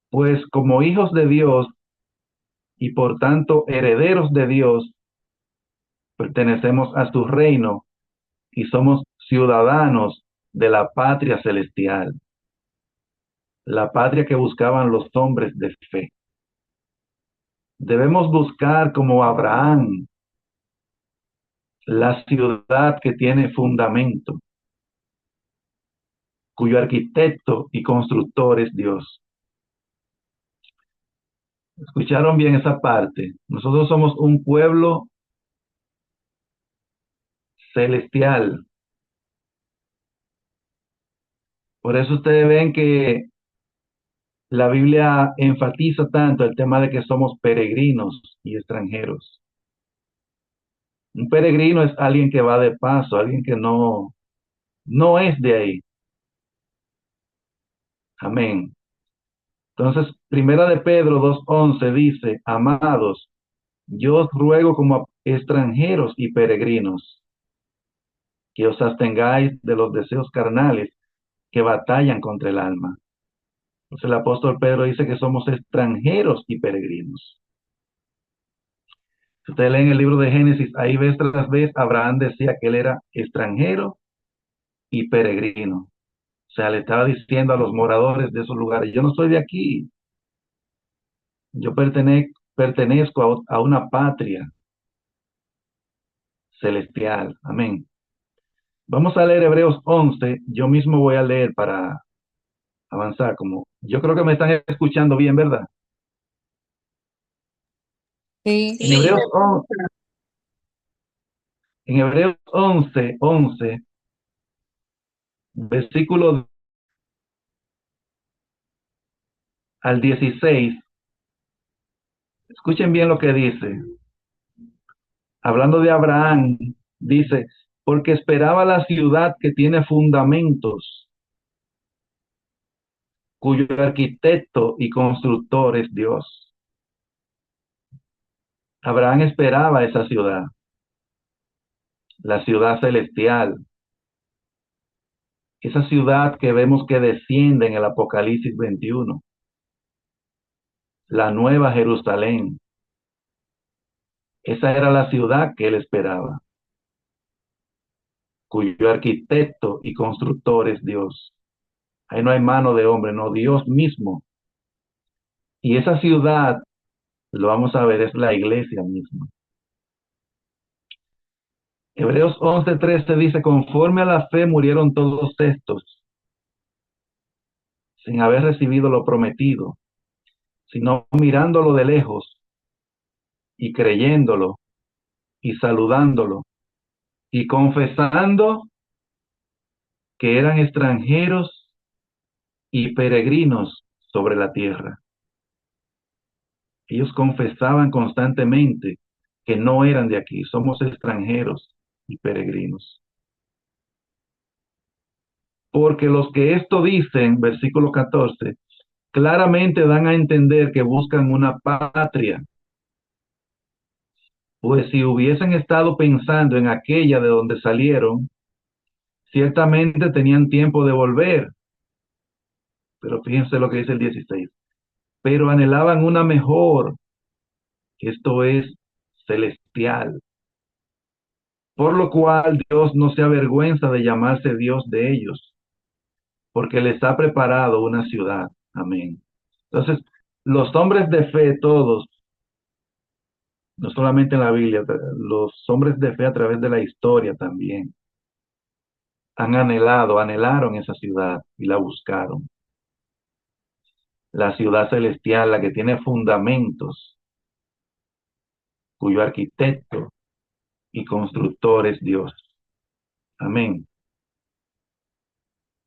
pues como hijos de Dios y por tanto herederos de Dios, pertenecemos a su reino y somos ciudadanos de la patria celestial, la patria que buscaban los hombres de fe. Debemos buscar como Abraham la ciudad que tiene fundamento, cuyo arquitecto y constructor es Dios. Escucharon bien esa parte. Nosotros somos un pueblo celestial. Por eso ustedes ven que la Biblia enfatiza tanto el tema de que somos peregrinos y extranjeros. Un peregrino es alguien que va de paso, alguien que no es de ahí. Amén. Entonces, Primera de Pedro 2:11 dice, amados, yo os ruego como extranjeros y peregrinos, que os abstengáis de los deseos carnales que batallan contra el alma. Entonces el apóstol Pedro dice que somos extranjeros y peregrinos. Si ustedes leen el libro de Génesis, ahí vez tras vez Abraham decía que él era extranjero y peregrino. O sea, le estaba diciendo a los moradores de esos lugares, yo no soy de aquí, yo pertenezco a una patria celestial. Amén. Vamos a leer Hebreos 11. Yo mismo voy a leer para avanzar. Como yo creo que me están escuchando bien, ¿verdad? Sí. En Sí, Hebreos 11, versículo al 16. Escuchen bien lo que dice. Hablando de Abraham, dice, porque esperaba la ciudad que tiene fundamentos, cuyo arquitecto y constructor es Dios. Abraham esperaba esa ciudad, la ciudad celestial, esa ciudad que vemos que desciende en el Apocalipsis 21, la nueva Jerusalén. Esa era la ciudad que él esperaba, cuyo arquitecto y constructor es Dios. Ahí no hay mano de hombre, no, Dios mismo. Y esa ciudad, lo vamos a ver, es la iglesia misma. Hebreos 11:13 dice, conforme a la fe murieron todos estos, sin haber recibido lo prometido, sino mirándolo de lejos y creyéndolo y saludándolo y confesando que eran extranjeros y peregrinos sobre la tierra. Ellos confesaban constantemente que no eran de aquí, somos extranjeros y peregrinos. Porque los que esto dicen, versículo 14, claramente dan a entender que buscan una patria, pues si hubiesen estado pensando en aquella de donde salieron, ciertamente tenían tiempo de volver. Pero fíjense lo que dice el 16. Pero anhelaban una mejor, esto es celestial. Por lo cual Dios no se avergüenza de llamarse Dios de ellos, porque les ha preparado una ciudad. Amén. Entonces, los hombres de fe, todos, no solamente en la Biblia, los hombres de fe a través de la historia también, anhelaron esa ciudad y la buscaron. La ciudad celestial, la que tiene fundamentos, cuyo arquitecto y constructor es Dios. Amén.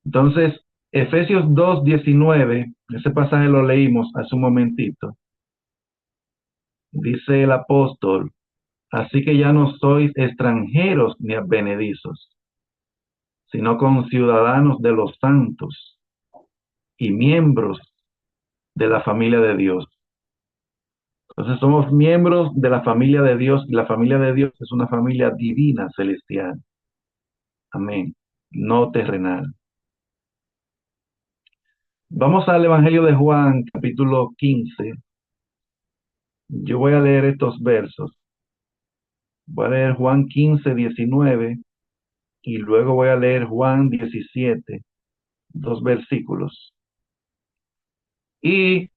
Entonces, Efesios 2:19, ese pasaje lo leímos hace un momentito. Dice el apóstol, así que ya no sois extranjeros ni advenedizos, sino conciudadanos de los santos y miembros de la familia de Dios. Entonces somos miembros de la familia de Dios y la familia de Dios es una familia divina, celestial. Amén. No terrenal. Vamos al Evangelio de Juan, capítulo 15. Yo voy a leer estos versos. Voy a leer Juan 15:19 y luego voy a leer Juan 17, dos versículos. Y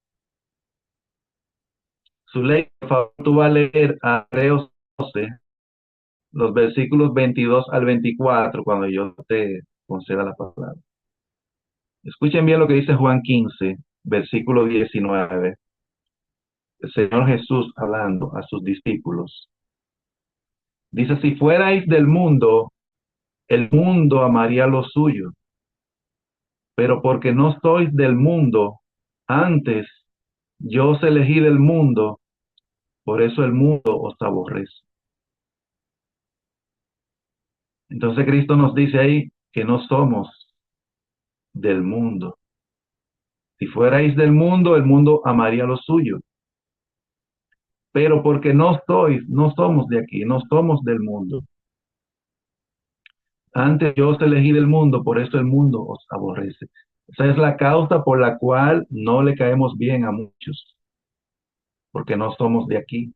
su ley, por favor, tú vas a leer a Hebreos 12, los versículos 22 al 24, cuando yo te conceda la palabra. Escuchen bien lo que dice Juan 15, versículo 19. el Señor Jesús hablando a sus discípulos. Dice, si fuerais del mundo, el mundo amaría lo suyo, pero porque no sois del mundo, antes yo os elegí del mundo, por eso el mundo os aborrece. Entonces Cristo nos dice ahí que no somos del mundo. Si fuerais del mundo, el mundo amaría lo suyo. Pero porque no somos de aquí, no somos del mundo. Antes yo os elegí del mundo, por eso el mundo os aborrece. Esa es la causa por la cual no le caemos bien a muchos, porque no somos de aquí.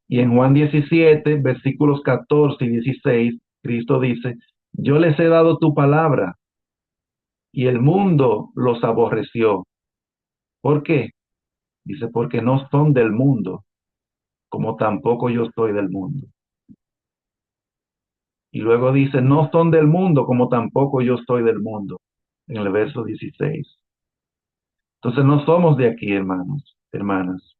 Y en Juan 17, versículos 14 y 16, Cristo dice, yo les he dado tu palabra y el mundo los aborreció. ¿Por qué? Dice, porque no son del mundo, como tampoco yo soy del mundo. Y luego dice, no son del mundo, como tampoco yo soy del mundo, en el verso 16. Entonces no somos de aquí, hermanos, hermanas.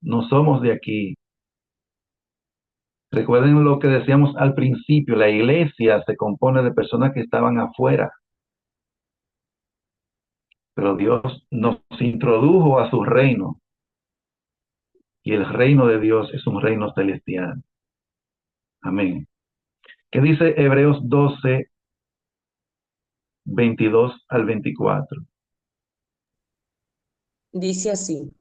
No somos de aquí. Recuerden lo que decíamos al principio, la iglesia se compone de personas que estaban afuera, pero Dios nos introdujo a su reino y el reino de Dios es un reino celestial. Amén. ¿Qué dice Hebreos 12, 22 al 24? Dice así,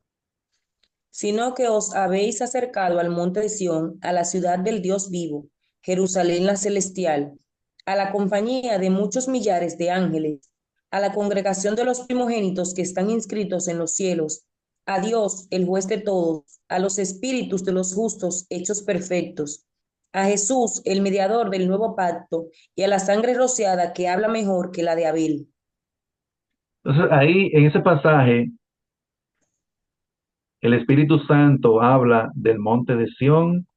sino que os habéis acercado al monte de Sión, a la ciudad del Dios vivo, Jerusalén la celestial, a la compañía de muchos millares de ángeles, a la congregación de los primogénitos que están inscritos en los cielos, a Dios, el juez de todos, a los espíritus de los justos hechos perfectos, a Jesús, el mediador del nuevo pacto, y a la sangre rociada que habla mejor que la de Abel. Entonces ahí en ese pasaje el Espíritu Santo habla del monte de Sión,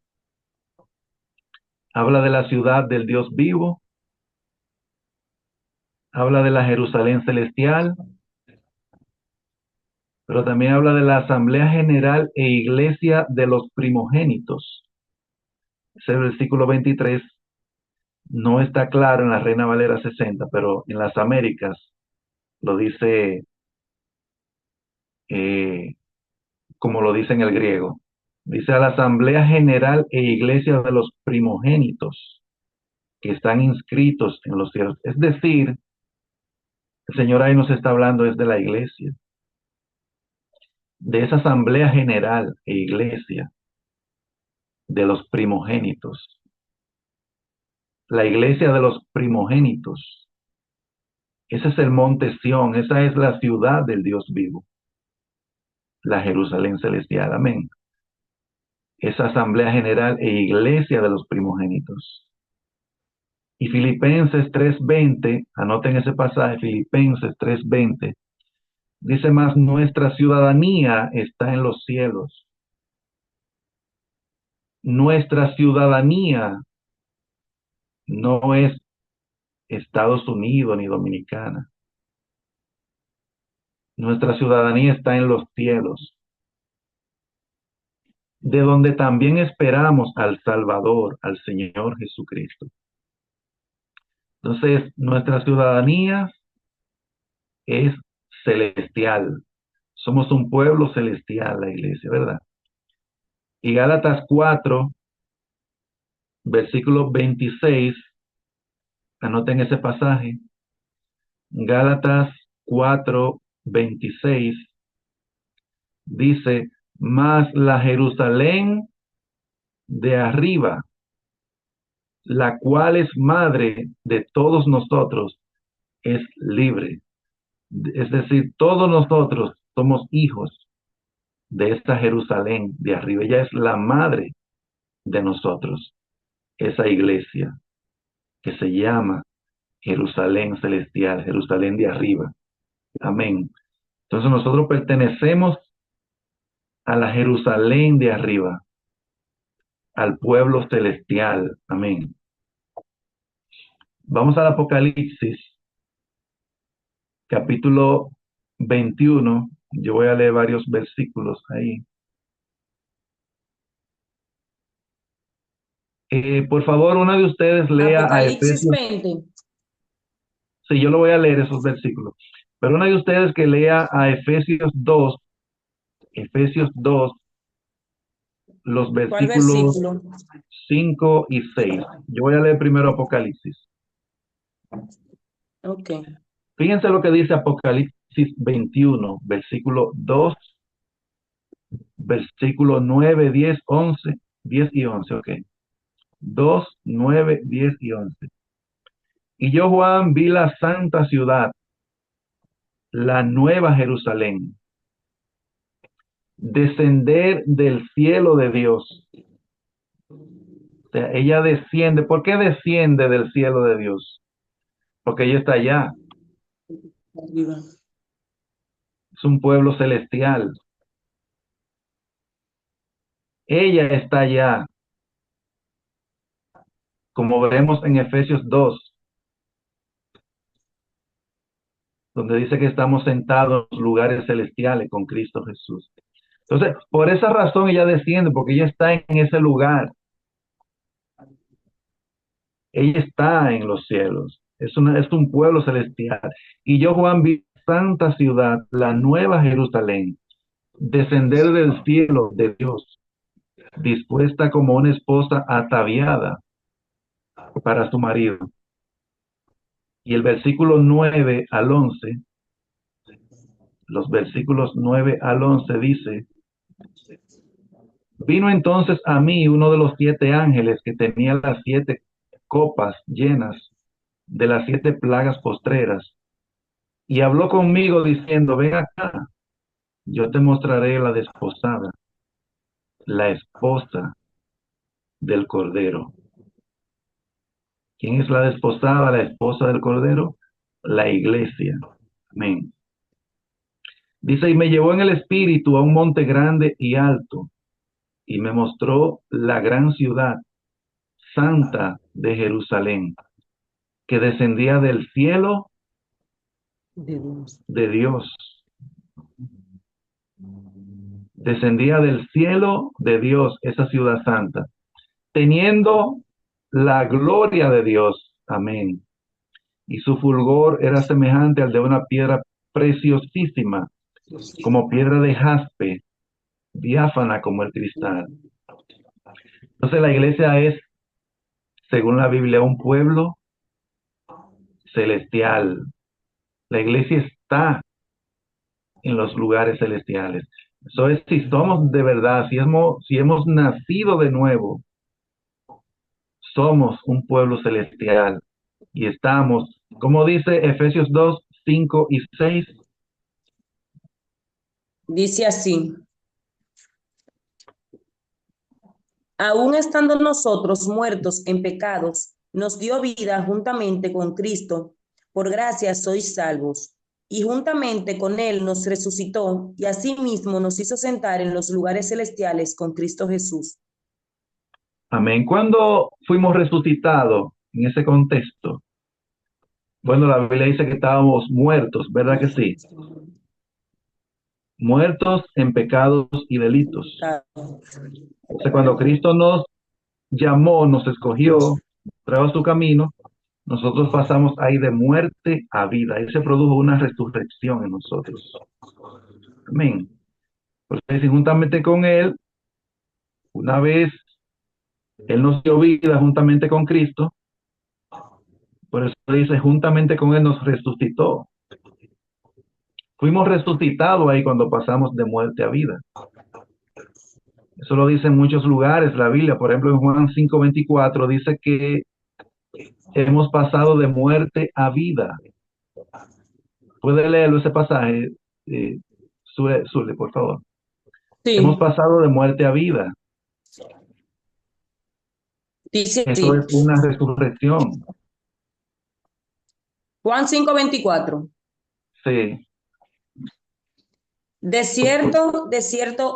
habla de la ciudad del Dios vivo, habla de la Jerusalén celestial, pero también habla de la Asamblea General e Iglesia de los primogénitos. Ese versículo 23 no está claro en la Reina Valera 60, pero en las Américas lo dice eh, como lo dice en el griego. Dice a la Asamblea General e Iglesia de los primogénitos que están inscritos en los cielos. Es decir, el Señor ahí nos está hablando es de la iglesia, de esa Asamblea General e Iglesia de los primogénitos. La iglesia de los primogénitos. Ese es el monte Sión, esa es la ciudad del Dios vivo, la Jerusalén celestial, amén. Esa Asamblea General e Iglesia de los primogénitos. Y Filipenses 3:20, anoten ese pasaje, Filipenses 3:20, dice más, nuestra ciudadanía está en los cielos. Nuestra ciudadanía no es Estados Unidos ni Dominicana. Nuestra ciudadanía está en los cielos, de donde también esperamos al Salvador, al Señor Jesucristo. Entonces, nuestra ciudadanía es celestial. Somos un pueblo celestial, la iglesia, ¿verdad? Y Gálatas 4, versículo 26, anoten ese pasaje. Gálatas 4, 26, dice, mas la Jerusalén de arriba, la cual es madre de todos nosotros, es libre. Es decir, todos nosotros somos hijos de esta Jerusalén de arriba. Ella es la madre de nosotros, esa iglesia que se llama Jerusalén celestial, Jerusalén de arriba. Amén. Entonces nosotros pertenecemos a la Jerusalén de arriba, al pueblo celestial. Amén. Vamos al Apocalipsis, capítulo 21, Yo voy a leer varios versículos ahí. Por favor, una de ustedes lea a Apocalipsis Efesios. 20. Sí, yo lo voy a leer esos versículos. Pero una de ustedes que lea a Efesios 2, los ¿Cuál versículos versículo? 5 y 6. Yo voy a leer primero Apocalipsis. Ok. Fíjense lo que dice Apocalipsis 21, versículo 2, versículo 9, 10, 11, 10 y 11, ok. 2, 9, 10 y 11. Y yo, Juan, vi la santa ciudad, la nueva Jerusalén, descender del cielo de Dios. O sea, ella desciende. ¿Por qué desciende del cielo de Dios? Porque ella está allá. Arriba. Es un pueblo celestial. Ella está allá, como vemos en Efesios 2, donde dice que estamos sentados en lugares celestiales con Cristo Jesús. Entonces, por esa razón ella desciende, porque ella está en ese lugar. Ella está en los cielos. Es un pueblo celestial. Y yo, Juan, vi santa ciudad, la nueva Jerusalén, descender del cielo de Dios, dispuesta como una esposa ataviada para su marido. Y el versículo 9 al 11, los versículos 9 al 11 dice: vino entonces a mí uno de los 7 ángeles que tenía las 7 copas llenas de las 7 plagas postreras, y habló conmigo diciendo: ven acá, yo te mostraré la desposada, la esposa del Cordero. ¿Quién es la desposada, la esposa del Cordero? La iglesia. Amén. Dice: y me llevó en el espíritu a un monte grande y alto, y me mostró la gran ciudad santa de Jerusalén, que descendía del cielo De Dios. de Dios. Descendía del cielo de Dios, esa ciudad santa, teniendo la gloria de Dios. Amén. Y su fulgor era semejante al de una piedra preciosísima, como piedra de jaspe, diáfana como el cristal. Entonces la iglesia es, según la Biblia, un pueblo celestial. La iglesia está en los lugares celestiales. Eso es, si somos de verdad, si hemos nacido de nuevo, somos un pueblo celestial y estamos, como dice Efesios 2, 5 y 6. Dice así: aún estando nosotros muertos en pecados, nos dio vida juntamente con Cristo. Por gracia sois salvos. Y juntamente con Él nos resucitó y asimismo nos hizo sentar en los lugares celestiales con Cristo Jesús. Amén. ¿Cuándo fuimos resucitados en ese contexto? Bueno, la Biblia dice que estábamos muertos, ¿verdad que sí? Muertos en pecados y delitos. O sea, cuando Cristo nos llamó, nos escogió, trajo su camino, nosotros pasamos ahí de muerte a vida. Ahí se produjo una resurrección en nosotros. Amén. Porque si juntamente con Él, una vez Él nos dio vida juntamente con Cristo, por eso dice, juntamente con Él nos resucitó. Fuimos resucitados ahí cuando pasamos de muerte a vida. Eso lo dice en muchos lugares la Biblia. Por ejemplo, en Juan 5:24 dice que hemos pasado de muerte a vida. ¿Puede leerlo ese pasaje, Zule, por favor? Hemos Sí, pasado de muerte a vida. dice Eso así. es una resurrección. Juan 5:24. Sí. De cierto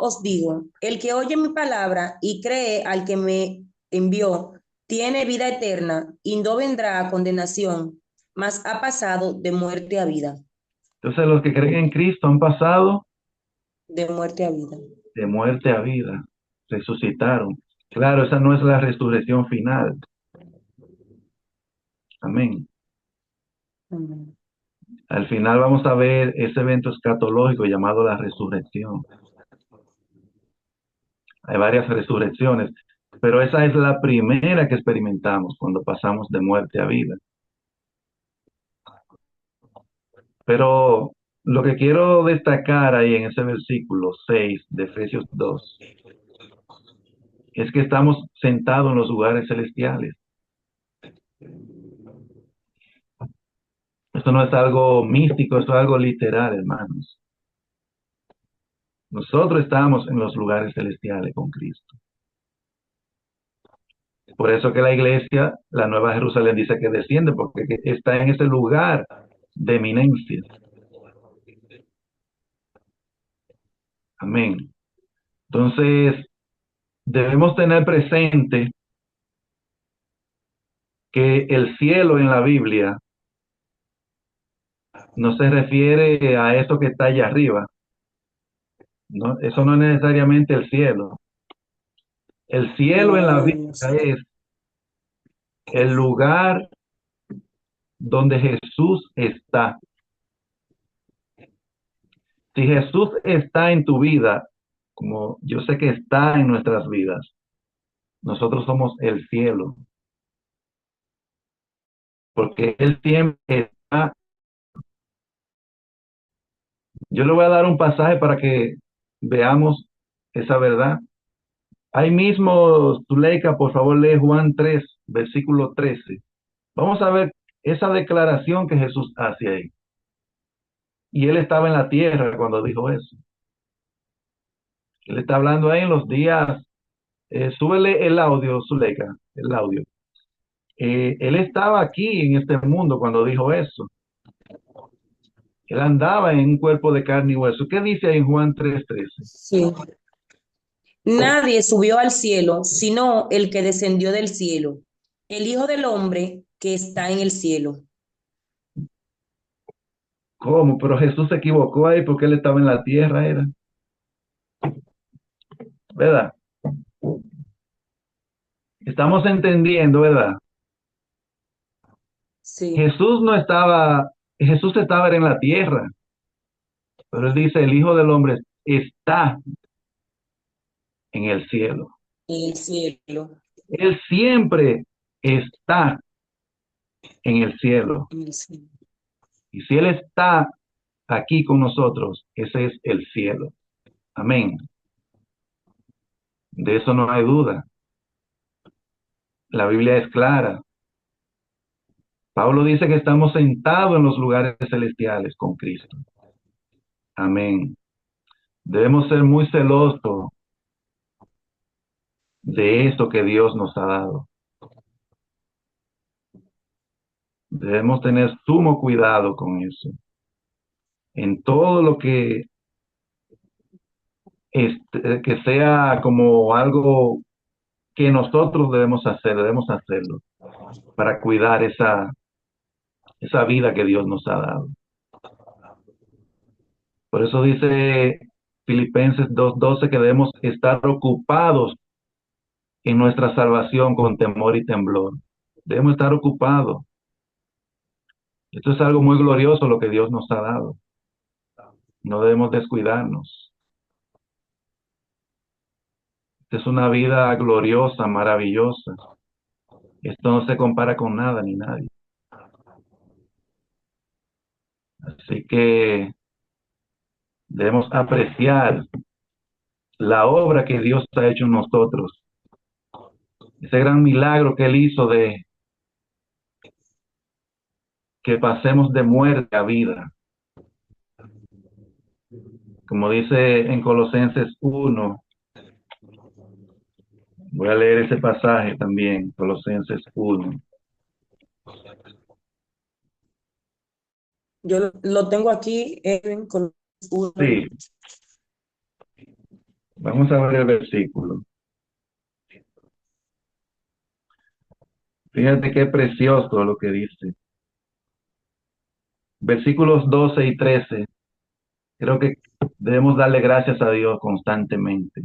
os digo, el que oye mi palabra y cree al que me envió, tiene vida eterna y no vendrá a condenación, mas ha pasado de muerte a vida. Entonces los que creen en Cristo han pasado De muerte a vida. de muerte a vida, resucitaron. Claro, esa no es la resurrección final. Amén. Amén. Al final vamos a ver ese evento escatológico llamado la resurrección. Hay varias resurrecciones, pero esa es la primera que experimentamos cuando pasamos de muerte a vida. Pero lo que quiero destacar ahí en ese versículo 6 de Efesios 2 es que estamos sentados en los lugares celestiales. Esto no es algo místico, esto es algo literal, hermanos. Nosotros estamos en los lugares celestiales con Cristo. Por eso que la iglesia, la Nueva Jerusalén, dice que desciende, porque está en ese lugar de eminencia. Amén. Entonces, debemos tener presente que el cielo en la Biblia no se refiere a eso que está allá arriba. No, eso no es necesariamente el cielo. El cielo en la No, Biblia no sé. es el lugar donde Jesús está. Si Jesús está en tu vida, como yo sé que está en nuestras vidas, nosotros somos el cielo, porque Él siempre está. Yo le voy a dar un pasaje para que veamos esa verdad. Ahí mismo, Zuleika, por favor, lee Juan 3, versículo 13. Vamos a ver esa declaración que Jesús hace ahí. Y Él estaba en la tierra cuando dijo eso. Él está hablando ahí en los días. Súbele el audio, Zuleika, el audio. Él estaba aquí en este mundo cuando dijo eso. Él andaba en un cuerpo de carne y hueso. ¿Qué dice ahí en Juan 3:13? Sí. Nadie subió al cielo, sino el que descendió del cielo, el Hijo del Hombre que está en el cielo. ¿Cómo? Pero Jesús se equivocó ahí porque Él estaba en la tierra, era. ¿Verdad? Estamos entendiendo, ¿verdad? Sí, Jesús no estaba, Jesús estaba en la tierra, pero Él dice, el Hijo del Hombre está en el cielo. en el cielo, Él siempre está en el cielo. en el cielo. Y si Él está aquí con nosotros, ese es el cielo. Amén. De eso no hay duda. La Biblia es clara. Pablo dice que estamos sentados en los lugares celestiales con Cristo. Amén. Debemos ser muy celosos de esto que Dios nos ha dado. Debemos tener sumo cuidado con eso. En todo lo que sea como algo que nosotros debemos hacer, debemos hacerlo para cuidar esa vida que Dios nos ha dado. Por eso dice Filipenses 2:12 que debemos estar ocupados en nuestra salvación con temor y temblor. Debemos estar ocupados. Esto es algo muy glorioso lo que Dios nos ha dado. No debemos descuidarnos. Esta es una vida gloriosa, maravillosa. Esto no se compara con nada ni nadie. Así que debemos apreciar la obra que Dios ha hecho en nosotros. Ese gran milagro que Él hizo de que pasemos de muerte a vida. Como dice en Colosenses 1, voy a leer ese pasaje también, Colosenses 1. Yo lo tengo aquí con uno. Sí, vamos a ver el versículo. Fíjate qué precioso lo que dice. Versículos 12 y 13. Creo que Debemos darle gracias a Dios constantemente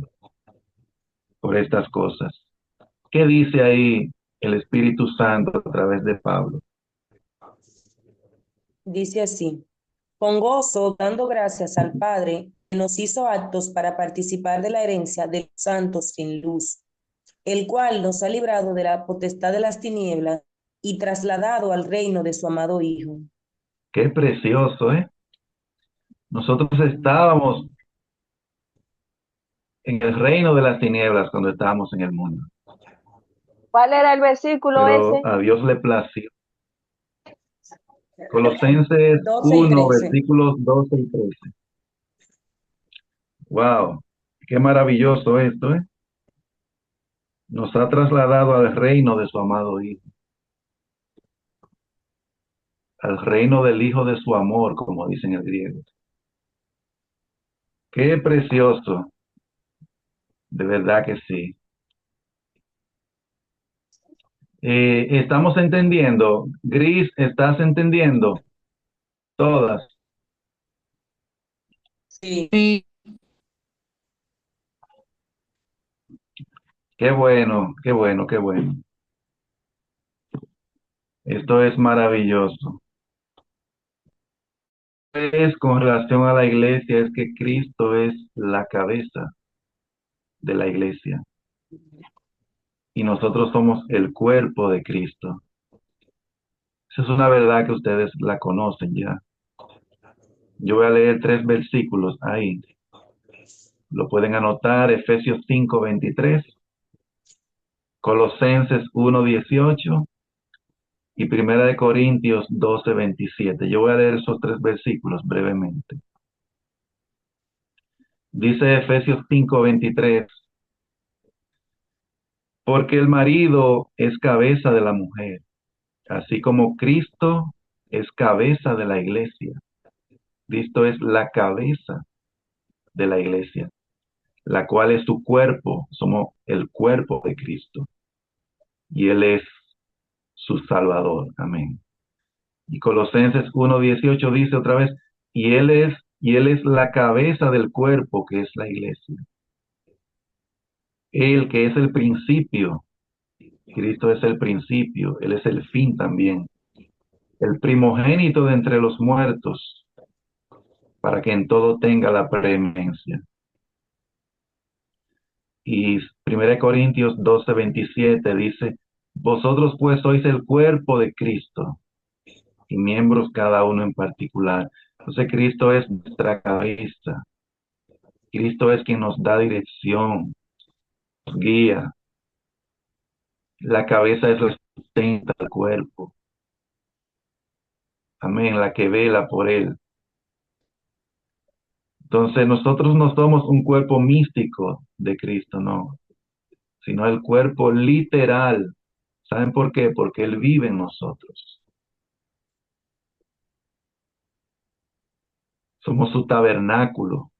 por estas cosas. ¿Qué dice ahí el Espíritu Santo a través de Pablo? Dice así, con gozo, dando gracias al Padre, que nos hizo aptos para participar de la herencia de los santos en luz, el cual nos ha librado de la potestad de las tinieblas y trasladado al reino de su amado Hijo. Qué precioso, ¿eh? Nosotros estábamos en el reino de las tinieblas cuando estábamos en el mundo, ¿Cuál era el versículo pero ese? a Dios le plació. Colosenses 12 y 1, 13. versículos 12 y 13. Wow, qué maravilloso esto, ¿eh? Nos ha trasladado al reino de su amado Hijo, al reino del Hijo de su amor, como dicen el griego. Qué precioso, de verdad que sí. Estamos entendiendo, Gris, ¿estás entendiendo? Todas. Sí. Sí, Qué bueno, qué bueno, qué bueno. Esto es maravilloso. Es con relación a la iglesia, es que Cristo es la cabeza de la iglesia y nosotros somos el cuerpo de Cristo. Esa es una verdad que ustedes la conocen ya. Yo voy a leer 3 versículos ahí. Lo pueden anotar, Efesios 5:23, Colosenses 1:18 y Primera de Corintios 12:27. Yo voy a leer esos 3 versículos brevemente. Dice Efesios 5:23, porque el marido es cabeza de la mujer, así como Cristo es cabeza de la iglesia. Cristo es la cabeza de la iglesia, la cual es su cuerpo. Somos el cuerpo de Cristo y Él es su Salvador. Amén. Y Colosenses 1:18 dice otra vez, y él es la cabeza del cuerpo que es la iglesia. Él que es el principio, Cristo es el principio, Él es el fin también, el primogénito de entre los muertos, para que en todo tenga la preeminencia. Y 1 Corintios 12:27 dice, vosotros pues sois el cuerpo de Cristo y miembros cada uno en particular. Entonces Cristo es nuestra cabeza. Cristo es quien nos da dirección, guía. La cabeza es la que sustenta el cuerpo. Amén, la que vela por él. Entonces nosotros no somos un cuerpo místico de Cristo, no, sino el cuerpo literal. ¿Saben por qué? Porque Él vive en nosotros. Somos su tabernáculo.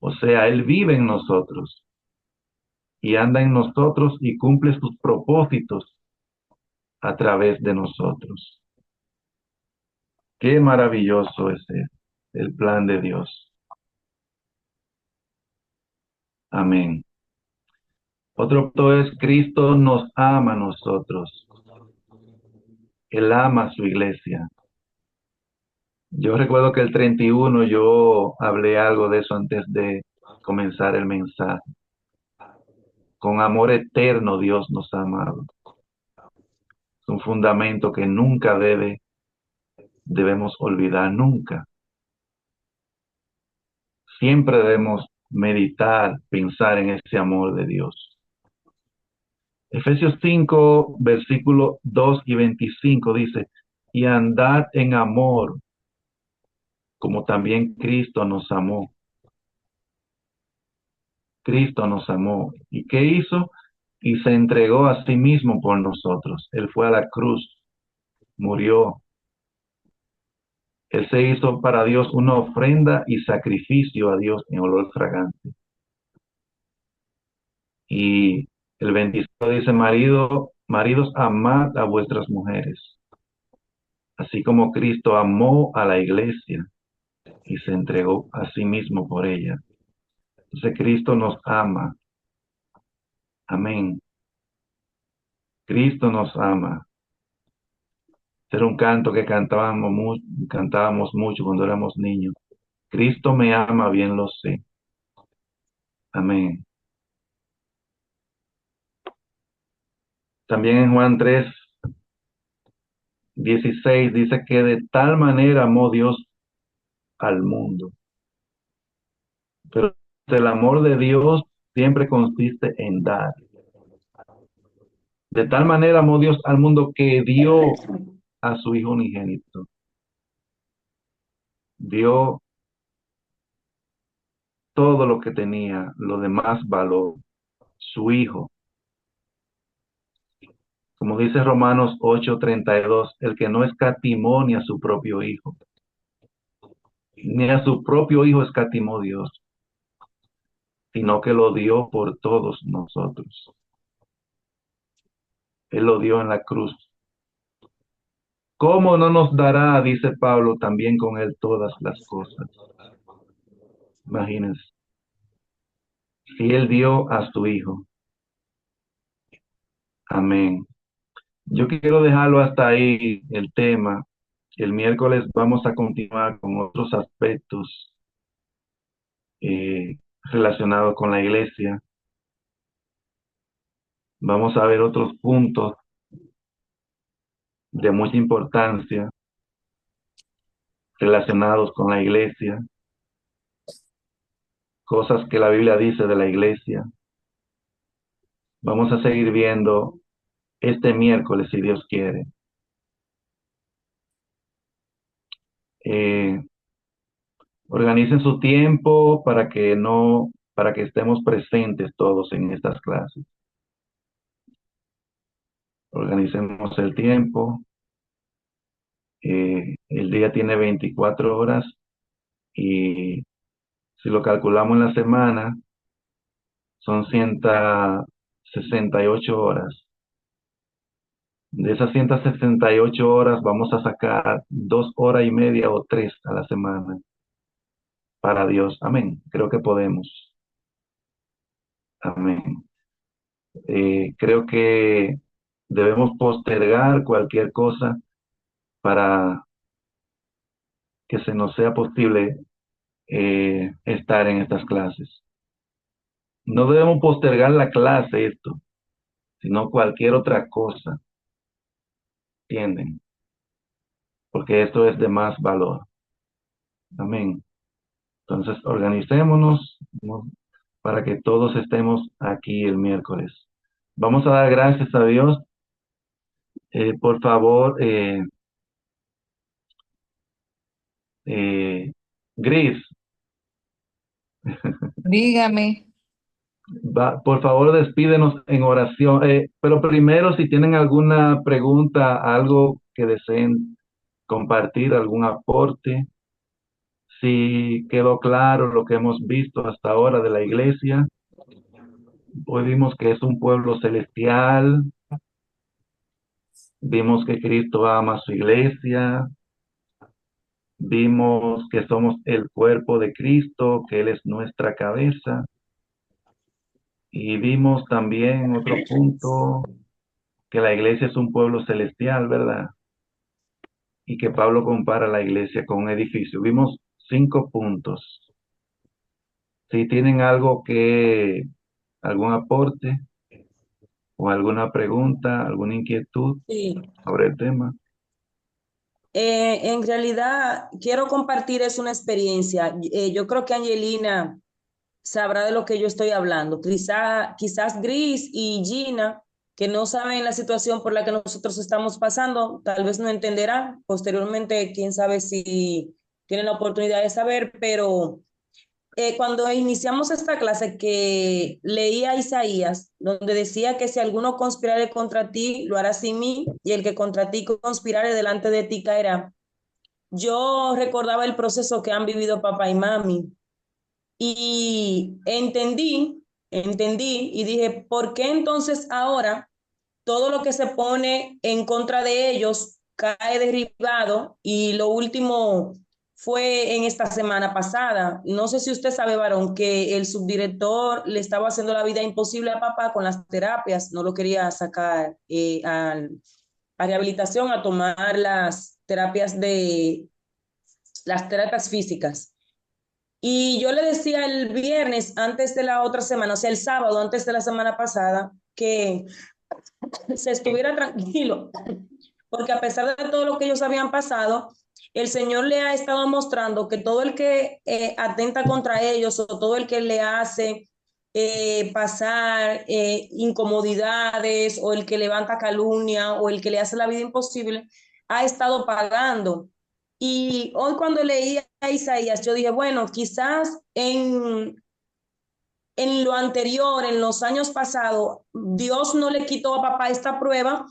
O sea, Él vive en nosotros y anda en nosotros y cumple sus propósitos a través de nosotros. Qué maravilloso es el plan de Dios. Amén. Otro punto es, Cristo nos ama a nosotros. Él ama a su iglesia. Yo recuerdo que el 31 yo hablé algo de eso antes de comenzar el mensaje. Con amor eterno Dios nos ha amado. Es un fundamento que nunca debemos olvidar, nunca. Siempre debemos meditar, pensar en ese amor de Dios. Efesios 5, versículos 2 y 25 dice, y andad en amor, como también Cristo nos amó. Cristo nos amó. ¿Y qué hizo? Y se entregó a sí mismo por nosotros. Él fue a la cruz, murió. Él se hizo para Dios una ofrenda y sacrificio a Dios en olor fragante. Y el 25 dice, maridos, amad a vuestras mujeres, así como Cristo amó a la iglesia y se entregó a sí mismo por ella. Entonces Cristo nos ama. Amén. Cristo nos ama. Era un canto que cantábamos mucho cuando éramos niños. Cristo me ama, bien lo sé. Amén. También en Juan 3:16 dice que de tal manera amó Dios al mundo. Pero el amor de Dios siempre consiste en dar. De tal manera amó Dios al mundo que dio a su Hijo unigénito. Dio todo lo que tenía, lo de más valor, su Hijo. Como dice Romanos 8:32, el que no escatimó ni a su propio Hijo, ni a su propio Hijo escatimó Dios, sino que lo dio por todos nosotros. Él lo dio en la cruz. ¿Cómo no nos dará, dice Pablo, también con él todas las cosas? Imagínense, si él dio a su Hijo. Amén. Yo quiero dejarlo hasta ahí el tema. El miércoles vamos a continuar con otros aspectos relacionados con la iglesia. Vamos a ver otros puntos de mucha importancia relacionados con la iglesia, cosas que la Biblia dice de la iglesia. Vamos a seguir viendo este miércoles, si Dios quiere. Eh, Organicen su tiempo para que estemos presentes todos en estas clases. Organicemos el tiempo. El día tiene 24 horas y si lo calculamos en la semana, son 168 horas. De esas 168 horas vamos a sacar 2 horas y media o 3 a la semana para Dios. Amén. Creo que podemos. Amén. Creo que debemos postergar cualquier cosa para que se nos sea posible estar en estas clases. No debemos postergar la clase, sino cualquier otra cosa. ¿Entienden? Porque esto es de más valor. Amén. Entonces, organicémonos, ¿no?, para que todos estemos aquí el miércoles. Vamos a dar gracias a Dios. Por favor, Gris, Dígame. por favor despídenos en oración. Pero primero, si tienen alguna pregunta, algo que deseen compartir, algún aporte, si quedó claro lo que hemos visto hasta ahora de la iglesia. Hoy vimos que es un pueblo celestial, vimos que Cristo ama a su iglesia, vimos que somos el cuerpo de Cristo, que Él es nuestra cabeza, y vimos también otro punto, que la iglesia es un pueblo celestial, ¿verdad? Y que Pablo compara la iglesia con un edificio. Vimos 5 puntos. Si tienen algún aporte o alguna pregunta, alguna inquietud Sí. sobre el tema. En realidad, quiero compartir es una experiencia. Yo creo que Angelina sabrá de lo que yo estoy hablando. Quizás Gris y Gina, que no saben la situación por la que nosotros estamos pasando, tal vez no entenderán. Posteriormente, quién sabe si tienen la oportunidad de saber, pero cuando iniciamos esta clase que leía Isaías, donde decía que si alguno conspirare contra ti, lo hará sin mí, y el que contra ti conspirare delante de ti caerá. Yo recordaba el proceso que han vivido papá y mami y entendí y dije, ¿por qué entonces ahora todo lo que se pone en contra de ellos cae derribado y lo último fue en esta semana pasada. No sé si usted sabe, varón, que el subdirector le estaba haciendo la vida imposible a papá con las terapias, no lo quería sacar a rehabilitación a tomar las terapias físicas. Y yo le decía el viernes antes de la otra semana, o sea, el sábado antes de la semana pasada, que se estuviera tranquilo, porque a pesar de todo lo que ellos habían pasado, el Señor le ha estado mostrando que todo el que atenta contra ellos o todo el que le hace pasar incomodidades o el que levanta calumnia o el que le hace la vida imposible, ha estado pagando. Y hoy cuando leí a Isaías, yo dije, bueno, quizás en lo anterior, en los años pasados, Dios no le quitó a papá esta prueba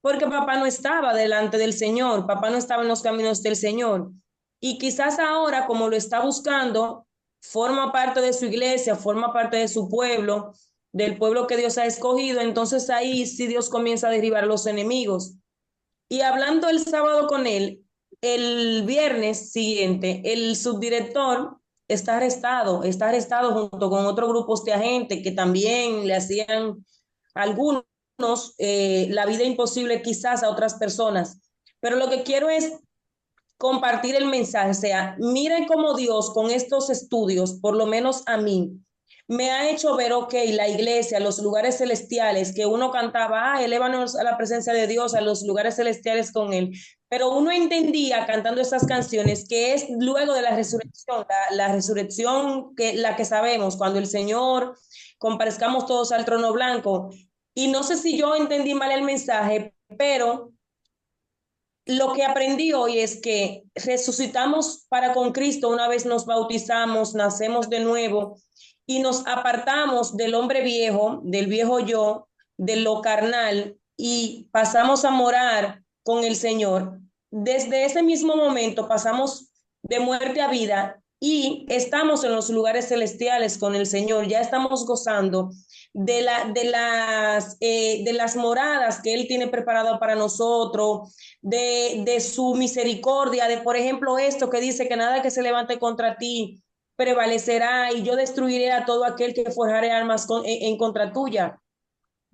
porque papá no estaba delante del Señor, papá no estaba en los caminos del Señor. Y quizás ahora, como lo está buscando, forma parte de su iglesia, forma parte de su pueblo, del pueblo que Dios ha escogido, entonces ahí sí Dios comienza a derribar a los enemigos. Y hablando el sábado con él, el viernes siguiente, el subdirector está arrestado junto con otros grupos de agentes que también le hacían algunos la vida imposible quizás a otras personas. Pero lo que quiero es compartir el mensaje, o sea, miren cómo Dios con estos estudios, por lo menos a mí, me ha hecho ver, ok, la iglesia, los lugares celestiales, que uno cantaba, elévanos a la presencia de Dios, a los lugares celestiales con Él, pero uno entendía cantando estas canciones que es luego de la resurrección, la resurrección que la que sabemos, cuando el Señor comparezcamos todos al trono blanco. Y no sé si yo entendí mal el mensaje, pero lo que aprendí hoy es que resucitamos para con Cristo una vez nos bautizamos, nacemos de nuevo y nos apartamos del hombre viejo, del viejo yo, de lo carnal y pasamos a morar con el Señor. Desde ese mismo momento pasamos de muerte a vida y estamos en los lugares celestiales con el Señor, ya estamos gozando de las moradas que Él tiene preparado para nosotros, de su misericordia, de por ejemplo esto que dice que nada que se levante contra ti prevalecerá y yo destruiré a todo aquel que forjare armas en contra tuya.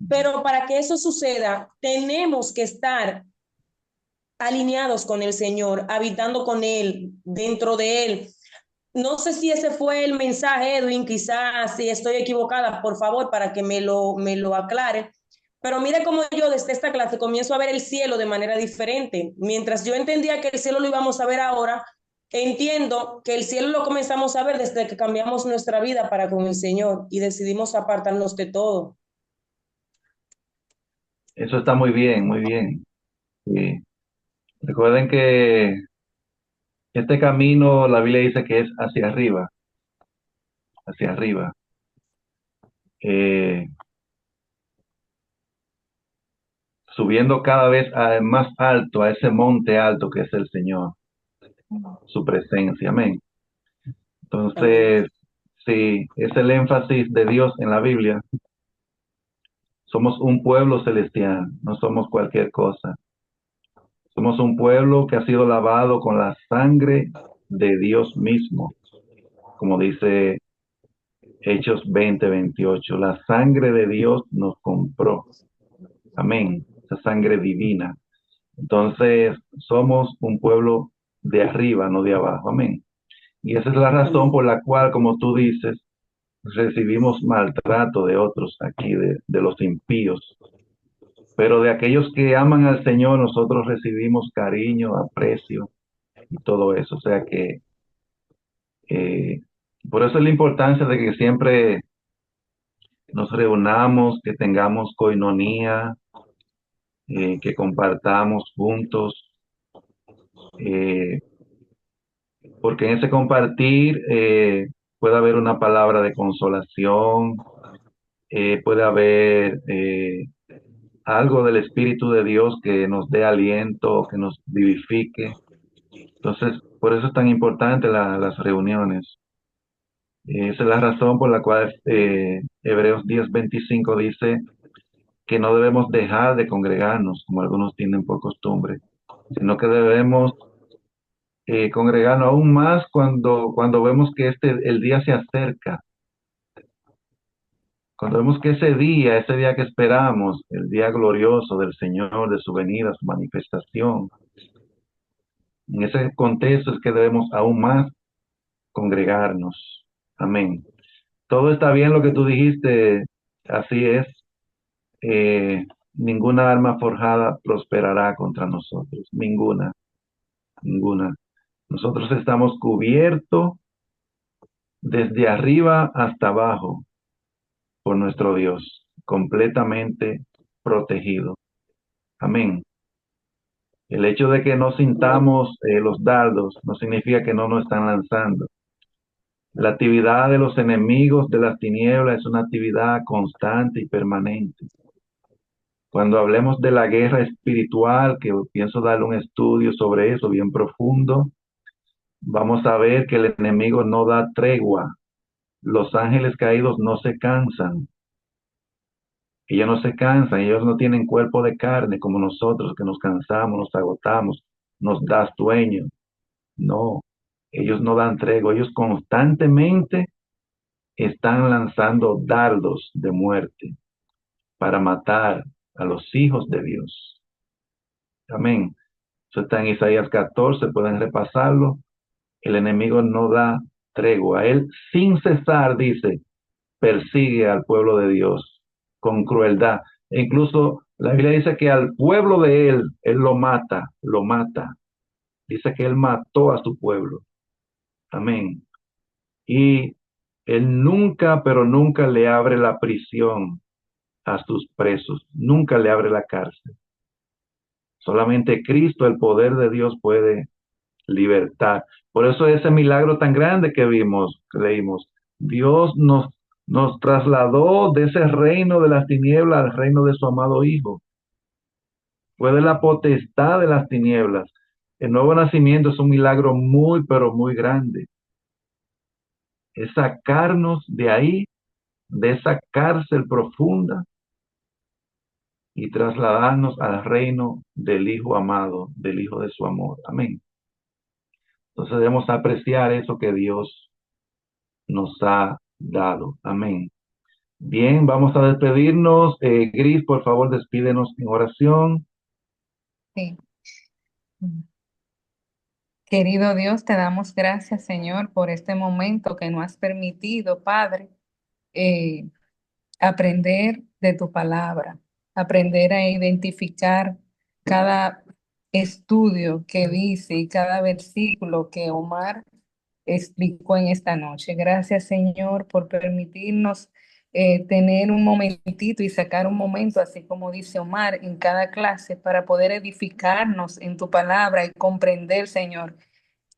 Pero para que eso suceda, tenemos que estar alineados con el Señor, habitando con Él, dentro de Él. No sé si ese fue el mensaje, Edwin, quizás si estoy equivocada, por favor, para que me lo aclare. Pero mire cómo yo desde esta clase comienzo a ver el cielo de manera diferente. Mientras yo entendía que el cielo lo íbamos a ver ahora, entiendo que el cielo lo comenzamos a ver desde que cambiamos nuestra vida para con el Señor y decidimos apartarnos de todo. Eso está muy bien, muy bien. Sí. Recuerden que este camino, la Biblia dice que es hacia arriba, hacia arriba. Eh, Subiendo cada vez más alto a ese monte alto que es el Señor, su presencia, amén. Amén. Entonces, sí, es el énfasis de Dios en la Biblia. Somos un pueblo celestial, no somos cualquier cosa. Somos un pueblo que ha sido lavado con la sangre de Dios mismo, como dice Hechos 20:28. La sangre de Dios nos compró. Amén. Esa sangre divina. Entonces, somos un pueblo de arriba, no de abajo. Amén. Y esa es la razón Amén. por la cual, como tú dices, recibimos maltrato de otros aquí, de los impíos. Pero de aquellos que aman al Señor, nosotros recibimos cariño, aprecio y todo eso. O sea que eh, por eso es la importancia de que siempre nos reunamos, que tengamos coinonía, que compartamos juntos, eh, porque en ese compartir puede haber una palabra de consolación, puede haber algo del Espíritu de Dios que nos dé aliento, que nos vivifique. Entonces, por eso es tan importante las reuniones. Esa es la razón por la cual Hebreos 10:25 dice que no debemos dejar de congregarnos, como algunos tienen por costumbre, sino que debemos congregarnos aún más cuando vemos que el día se acerca, cuando vemos que ese día que esperamos, el día glorioso del Señor, de su venida, su manifestación, en ese contexto es que debemos aún más congregarnos. Amén. Todo está bien lo que tú dijiste, así es. Ninguna arma forjada prosperará contra nosotros, ninguna, ninguna. Nosotros estamos cubiertos desde arriba hasta abajo por nuestro Dios, completamente protegido. Amén. El hecho de que no sintamos los dardos no significa que no nos están lanzando. La actividad de los enemigos de las tinieblas es una actividad constante y permanente. Cuando hablemos de la guerra espiritual, que pienso darle un estudio sobre eso bien profundo, vamos a ver que el enemigo no da tregua. Los ángeles caídos no se cansan. Ellos no se cansan, ellos no tienen cuerpo de carne como nosotros, que nos cansamos, nos agotamos, nos da sueño. No, ellos no dan tregua, ellos constantemente están lanzando dardos de muerte para matar a los hijos de Dios. Amén. Eso está en Isaías 14, pueden repasarlo. El enemigo no da tregua. Él sin cesar, dice, persigue al pueblo de Dios con crueldad. E incluso la Biblia dice que al pueblo de él lo mata, lo mata. Dice que él mató a su pueblo. Amén. Y él nunca, pero nunca le abre la prisión a sus presos. Nunca le abre la cárcel. Solamente Cristo, el poder de Dios, puede libertar. Por eso ese milagro tan grande que vimos, que leímos, Dios nos trasladó de ese reino de las tinieblas al reino de su amado Hijo. Fue de la potestad de las tinieblas. El nuevo nacimiento es un milagro muy, pero muy grande. Es sacarnos de ahí, de esa cárcel profunda, y trasladarnos al reino del Hijo amado, del Hijo de su amor. Amén. Entonces debemos apreciar eso que Dios nos ha dado. Amén. Bien, vamos a despedirnos. Gris, por favor, despídenos en oración. Sí. Querido Dios, te damos gracias, Señor, por este momento que nos has permitido, Padre, eh, aprender de tu palabra, aprender a identificar cada estudio que dice y cada versículo que Omar explicó en esta noche. Gracias, Señor, por permitirnos tener un momentito y sacar un momento, así como dice Omar, en cada clase para poder edificarnos en tu palabra y comprender, Señor,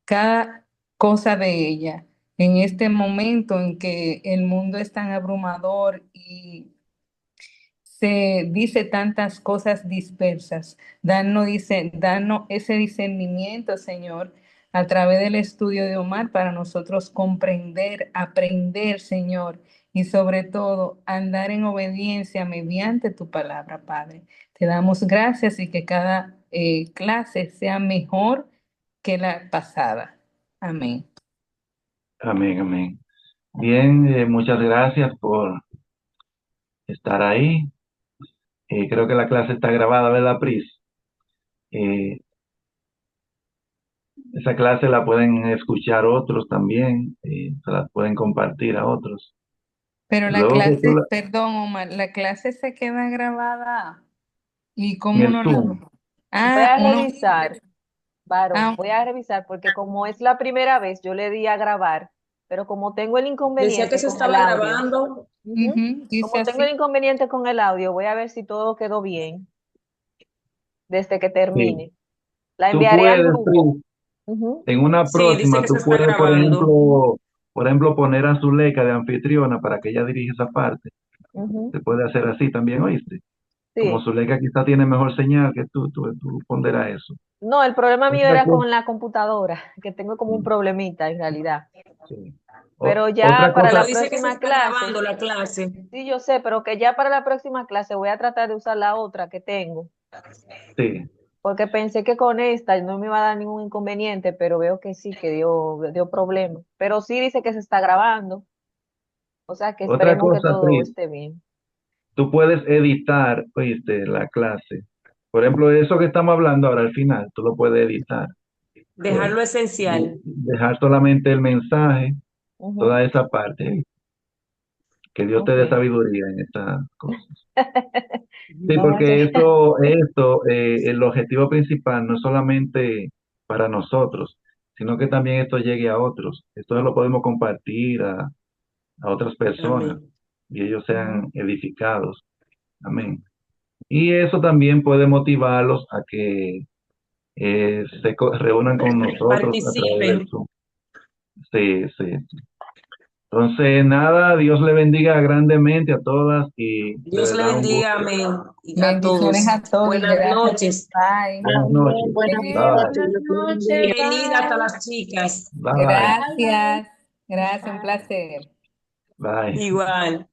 cada cosa de ella. En este momento en que el mundo es tan abrumador y se dice tantas cosas dispersas. Danos ese discernimiento, Señor, a través del estudio de Omar para nosotros comprender, aprender, Señor, y sobre todo andar en obediencia mediante tu palabra, Padre. Te damos gracias y que cada clase sea mejor que la pasada. Amén. Amén, amén. Bien, muchas gracias por estar ahí. Creo que la clase está grabada, ¿verdad, Pris? Eh, Esa clase la pueden escuchar otros también, se la pueden compartir a otros. Pero la Luego que clase, perdón, Omar, la clase se queda grabada. ¿Y en cómo el uno la Zoom, ve? Voy Ah, a uno. revisar, Varo, Ah, voy a revisar porque como es la primera vez, yo le di a grabar, pero como tengo el Decía que inconveniente se con el estaba audio, grabando. ujú, dice como tengo el así. inconveniente con el audio, voy a ver si todo quedó bien desde que sí. termine. La Tú enviaré al puedes, grupo. Pris, Ujú, en una Sí, dice próxima, que se tú está puedes, grabando. por ejemplo, poner a Zuleika de anfitriona para que ella dirija esa parte. ujú. Se puede hacer así también, ¿oíste? Como Sí. Zuleika quizá tiene mejor señal que tú ponderás eso. No, el problema mío Otra era cosa, con la computadora, que tengo como un problemita en realidad. sí. Pero ya Otra para Pero cosa, la dice que se próxima está clase, grabando la clase. sí, yo sé, pero que ya para la próxima clase voy a tratar de usar la otra que tengo. sí. porque pensé que con esta no me iba a dar ningún inconveniente, pero veo que sí, que dio problema. Pero sí dice que se está grabando, o sea que Otra esperemos que cosa, todo Pris, esté bien. tú puedes editar, oíste, la clase. Por ejemplo, eso que estamos hablando ahora al final, tú lo puedes editar. Dejar lo Y esencial. dejar solamente el mensaje, Ujú, toda esa parte. Que Dios te dé ok. sabiduría en estas cosas. Sí, No, muchas porque el objetivo principal no es solamente para nosotros, sino que también esto llegue a otros. Esto lo podemos compartir a otras personas Amén. y ellos Ujú. sean edificados. Amén. Y eso también puede motivarlos a que reúnan con nosotros a través del Participen. Zoom. Sí, sí. Entonces, nada, Dios le bendiga grandemente a todas y de Dios le verdad un bendiga, gusto. amén. Y a Bendiciones todos. a todos y Buenas gracias. noches. Bye. Buenas Amén. noches. Buenas Bendiciones. Bye. noches. Buenas Dios le noches, bendiga. Bienvenida hasta bye. las chicas. Bye. Gracias. Gracias, un placer. Bye. Igual.